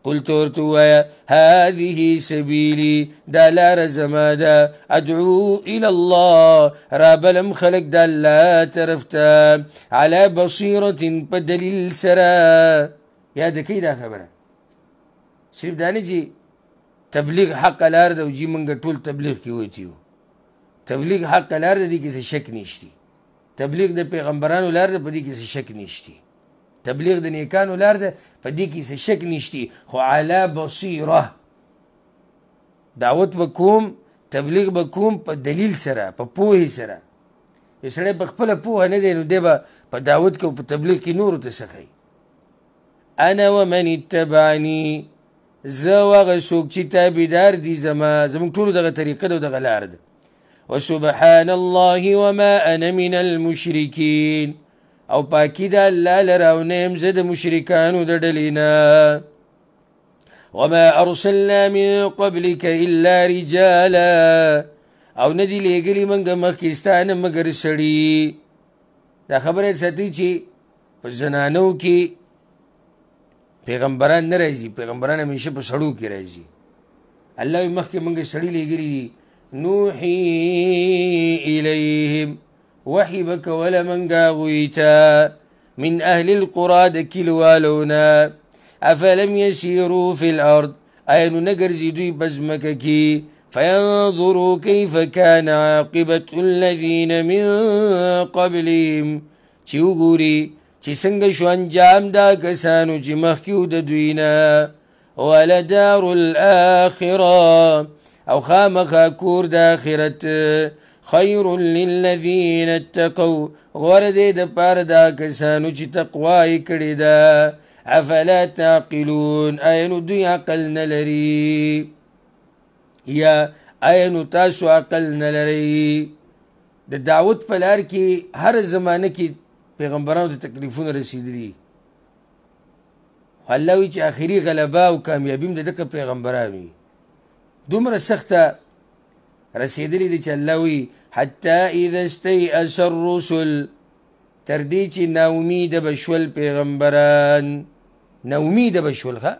قلت ورته ووایه هذه سبیلي، دا لاره زما ده، ادعو الى الله، رابلم خلق د الله طرف ته، على بصیرة، په دلیل سره. یاد کوي دا خبره، صرف دا نه چې تبلیغ حق لار ده او جي موږ ټول تبلیغ کې وتي یو. تبلیغ حق لار ده، دې کې څه شک نشتی. تبلیغ د پیغمبرانو لار ده، په دې کې څه شک نشتی. تبلیغ د نیکانو لار ده، په دې کې څه شک نشتی. خو علی بصیره، دعوت به کوم، تبلیغ به کوم په دلیل سره، په پوهې سره. یو سړی په خپله پوهه نه دی نو دی به په دعوت کې او په تبلیغ کې نورو ته څه ښیي. انا ومن اتبعنی، زه او هغه څوک چې تابعدار دي زما، زموږ ټولو دغه طریقه ده او دغه لار ده. وسبحان الله وما انا من المشرکین، او پاکی دا الله لره او نه یم زه د مشرکانو د ډلې نه. وما ارسلنا من قبلك الا رجالا، او نه دي لېږلي موږ مخکې ستا نه مګر سړي. دا خبره یې ساتئ چې په زنانو کې پیغمبران نه راځي، پیغمبران همیشه په سړو کې راځي. الله وایي مخکې موږ سړي لېږلي دي. نوحي الیهم، وحی بکوله منگا غویتا، من اهل القرى د کلیوالونا. افلم یسیروا فی الارض، اینو نگرزی دوی بزمکه کی، فینظروا کیف کان عاقبت الذین من قبلهم، چی وګوري چې څنګه شو انجام دا کسانو چې مخکې د دوینا. ولدار الاخره، او خامخا کور د آخرت، خیر للذین اتقوا، غوره دی د پاره دا کسانو چې تقوا یې کړې ده. افلا تعقلون، آیا نو دوی عقل نه لري؟ یا آیا نو تاسو عقل نه لرئ؟ د دعوت په لار کې هر زمانه کې پیغمبرانو ته تکلیفونه رسېدلي، خو الله وایي چې آخري غلبه او کامیابي هم د دغه پیغمبران وي. دومره سخته رسېدلي دي چې الله وایي حتی اذا استیأس الرسل، تر دې چې ناامیده به شول پیغمبران. ناامیده به شول، ښه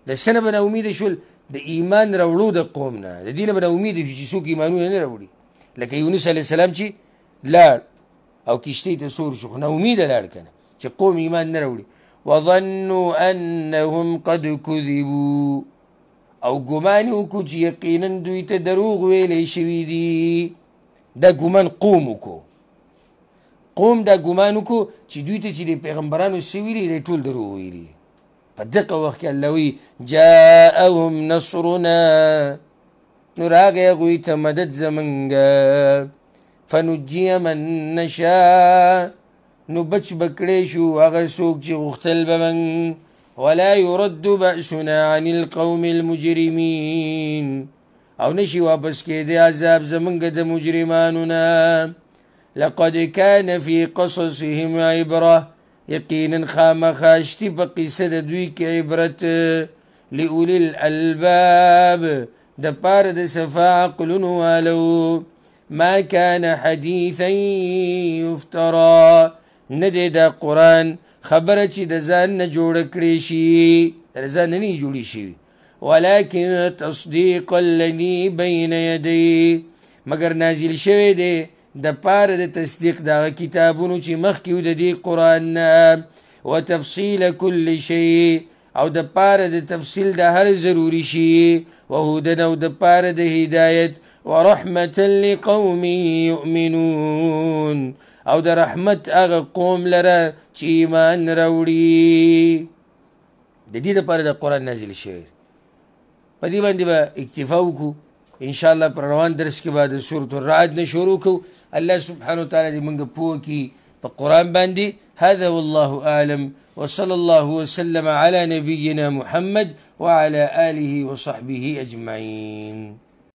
د څه نه به ناامیده شول؟ د ایمان راوړو د قوم نه، د دې نه به ناامیده شو چې څوک ایمانونه نه راوړي. لکه یونس علیه السلام چې لاړ او کشتۍ ته سور شو، خو ناامیده لاړ که نه چې قوم ایمان نه راوړي. وظنوا انهم قد کذبوا، او ګمان وکړو چې یقینا دوی ته دروغ ویلی شوي دي. دا ګمان قوم وکړو، قوم دا ګمان وکړو چې دوی ته چې د پیغمبرانو څه ویلي دی ټول دروغ ویلي. په دغه وخت کې الله وایي جاءهم نصرنا، نو راغی هغوی ته مدد زمونږه. فنجي من نشاء، نو بچ بکړی شو هغه څوک چې غوښتل به من. ولا يرد بأسنا عن القوم المجرمين، او نشي واپس کېدی عذاب زمونږ د مجرمانو نه. لقد كان في قصصهم عبره، یقینا خامخا شتي په قصه د دوی کې عبرت. لأولي الألباب، د پاره د صفا عقلونو والو. ما كان حديثا يفترى، نه دی دا قرآن خبره چې د ځان نه جوړه کړې شي، د ځان نه جوړې شي. ولكن تصديق الذي بين يديه، مگر نازل شوی دی د پاره د تصدیق دغه کتابونو چې مخکې و د دې قرآن نه. وتفصیل كل شيء، او د پاره د تفصیل د هر ضروري شي. وهدى، او د پاره د هدایت. ورحمة لقوم يؤمنون، او د رحمت هغه قوم لره چې ایمان راوړي. د دې دپاره د قرآن نازل شوی. په دې باندې به اکتفا وکړو ان شاء الله پر روان درس کې بعد سورۃ الرعد نه شروع کو. الله سبحانه وتعالى دې موږ پوه کړي په قرآن باندې. هذا والله اعلم وصلى الله وسلم على نبينا محمد وعلى آله وصحبه أجمعين.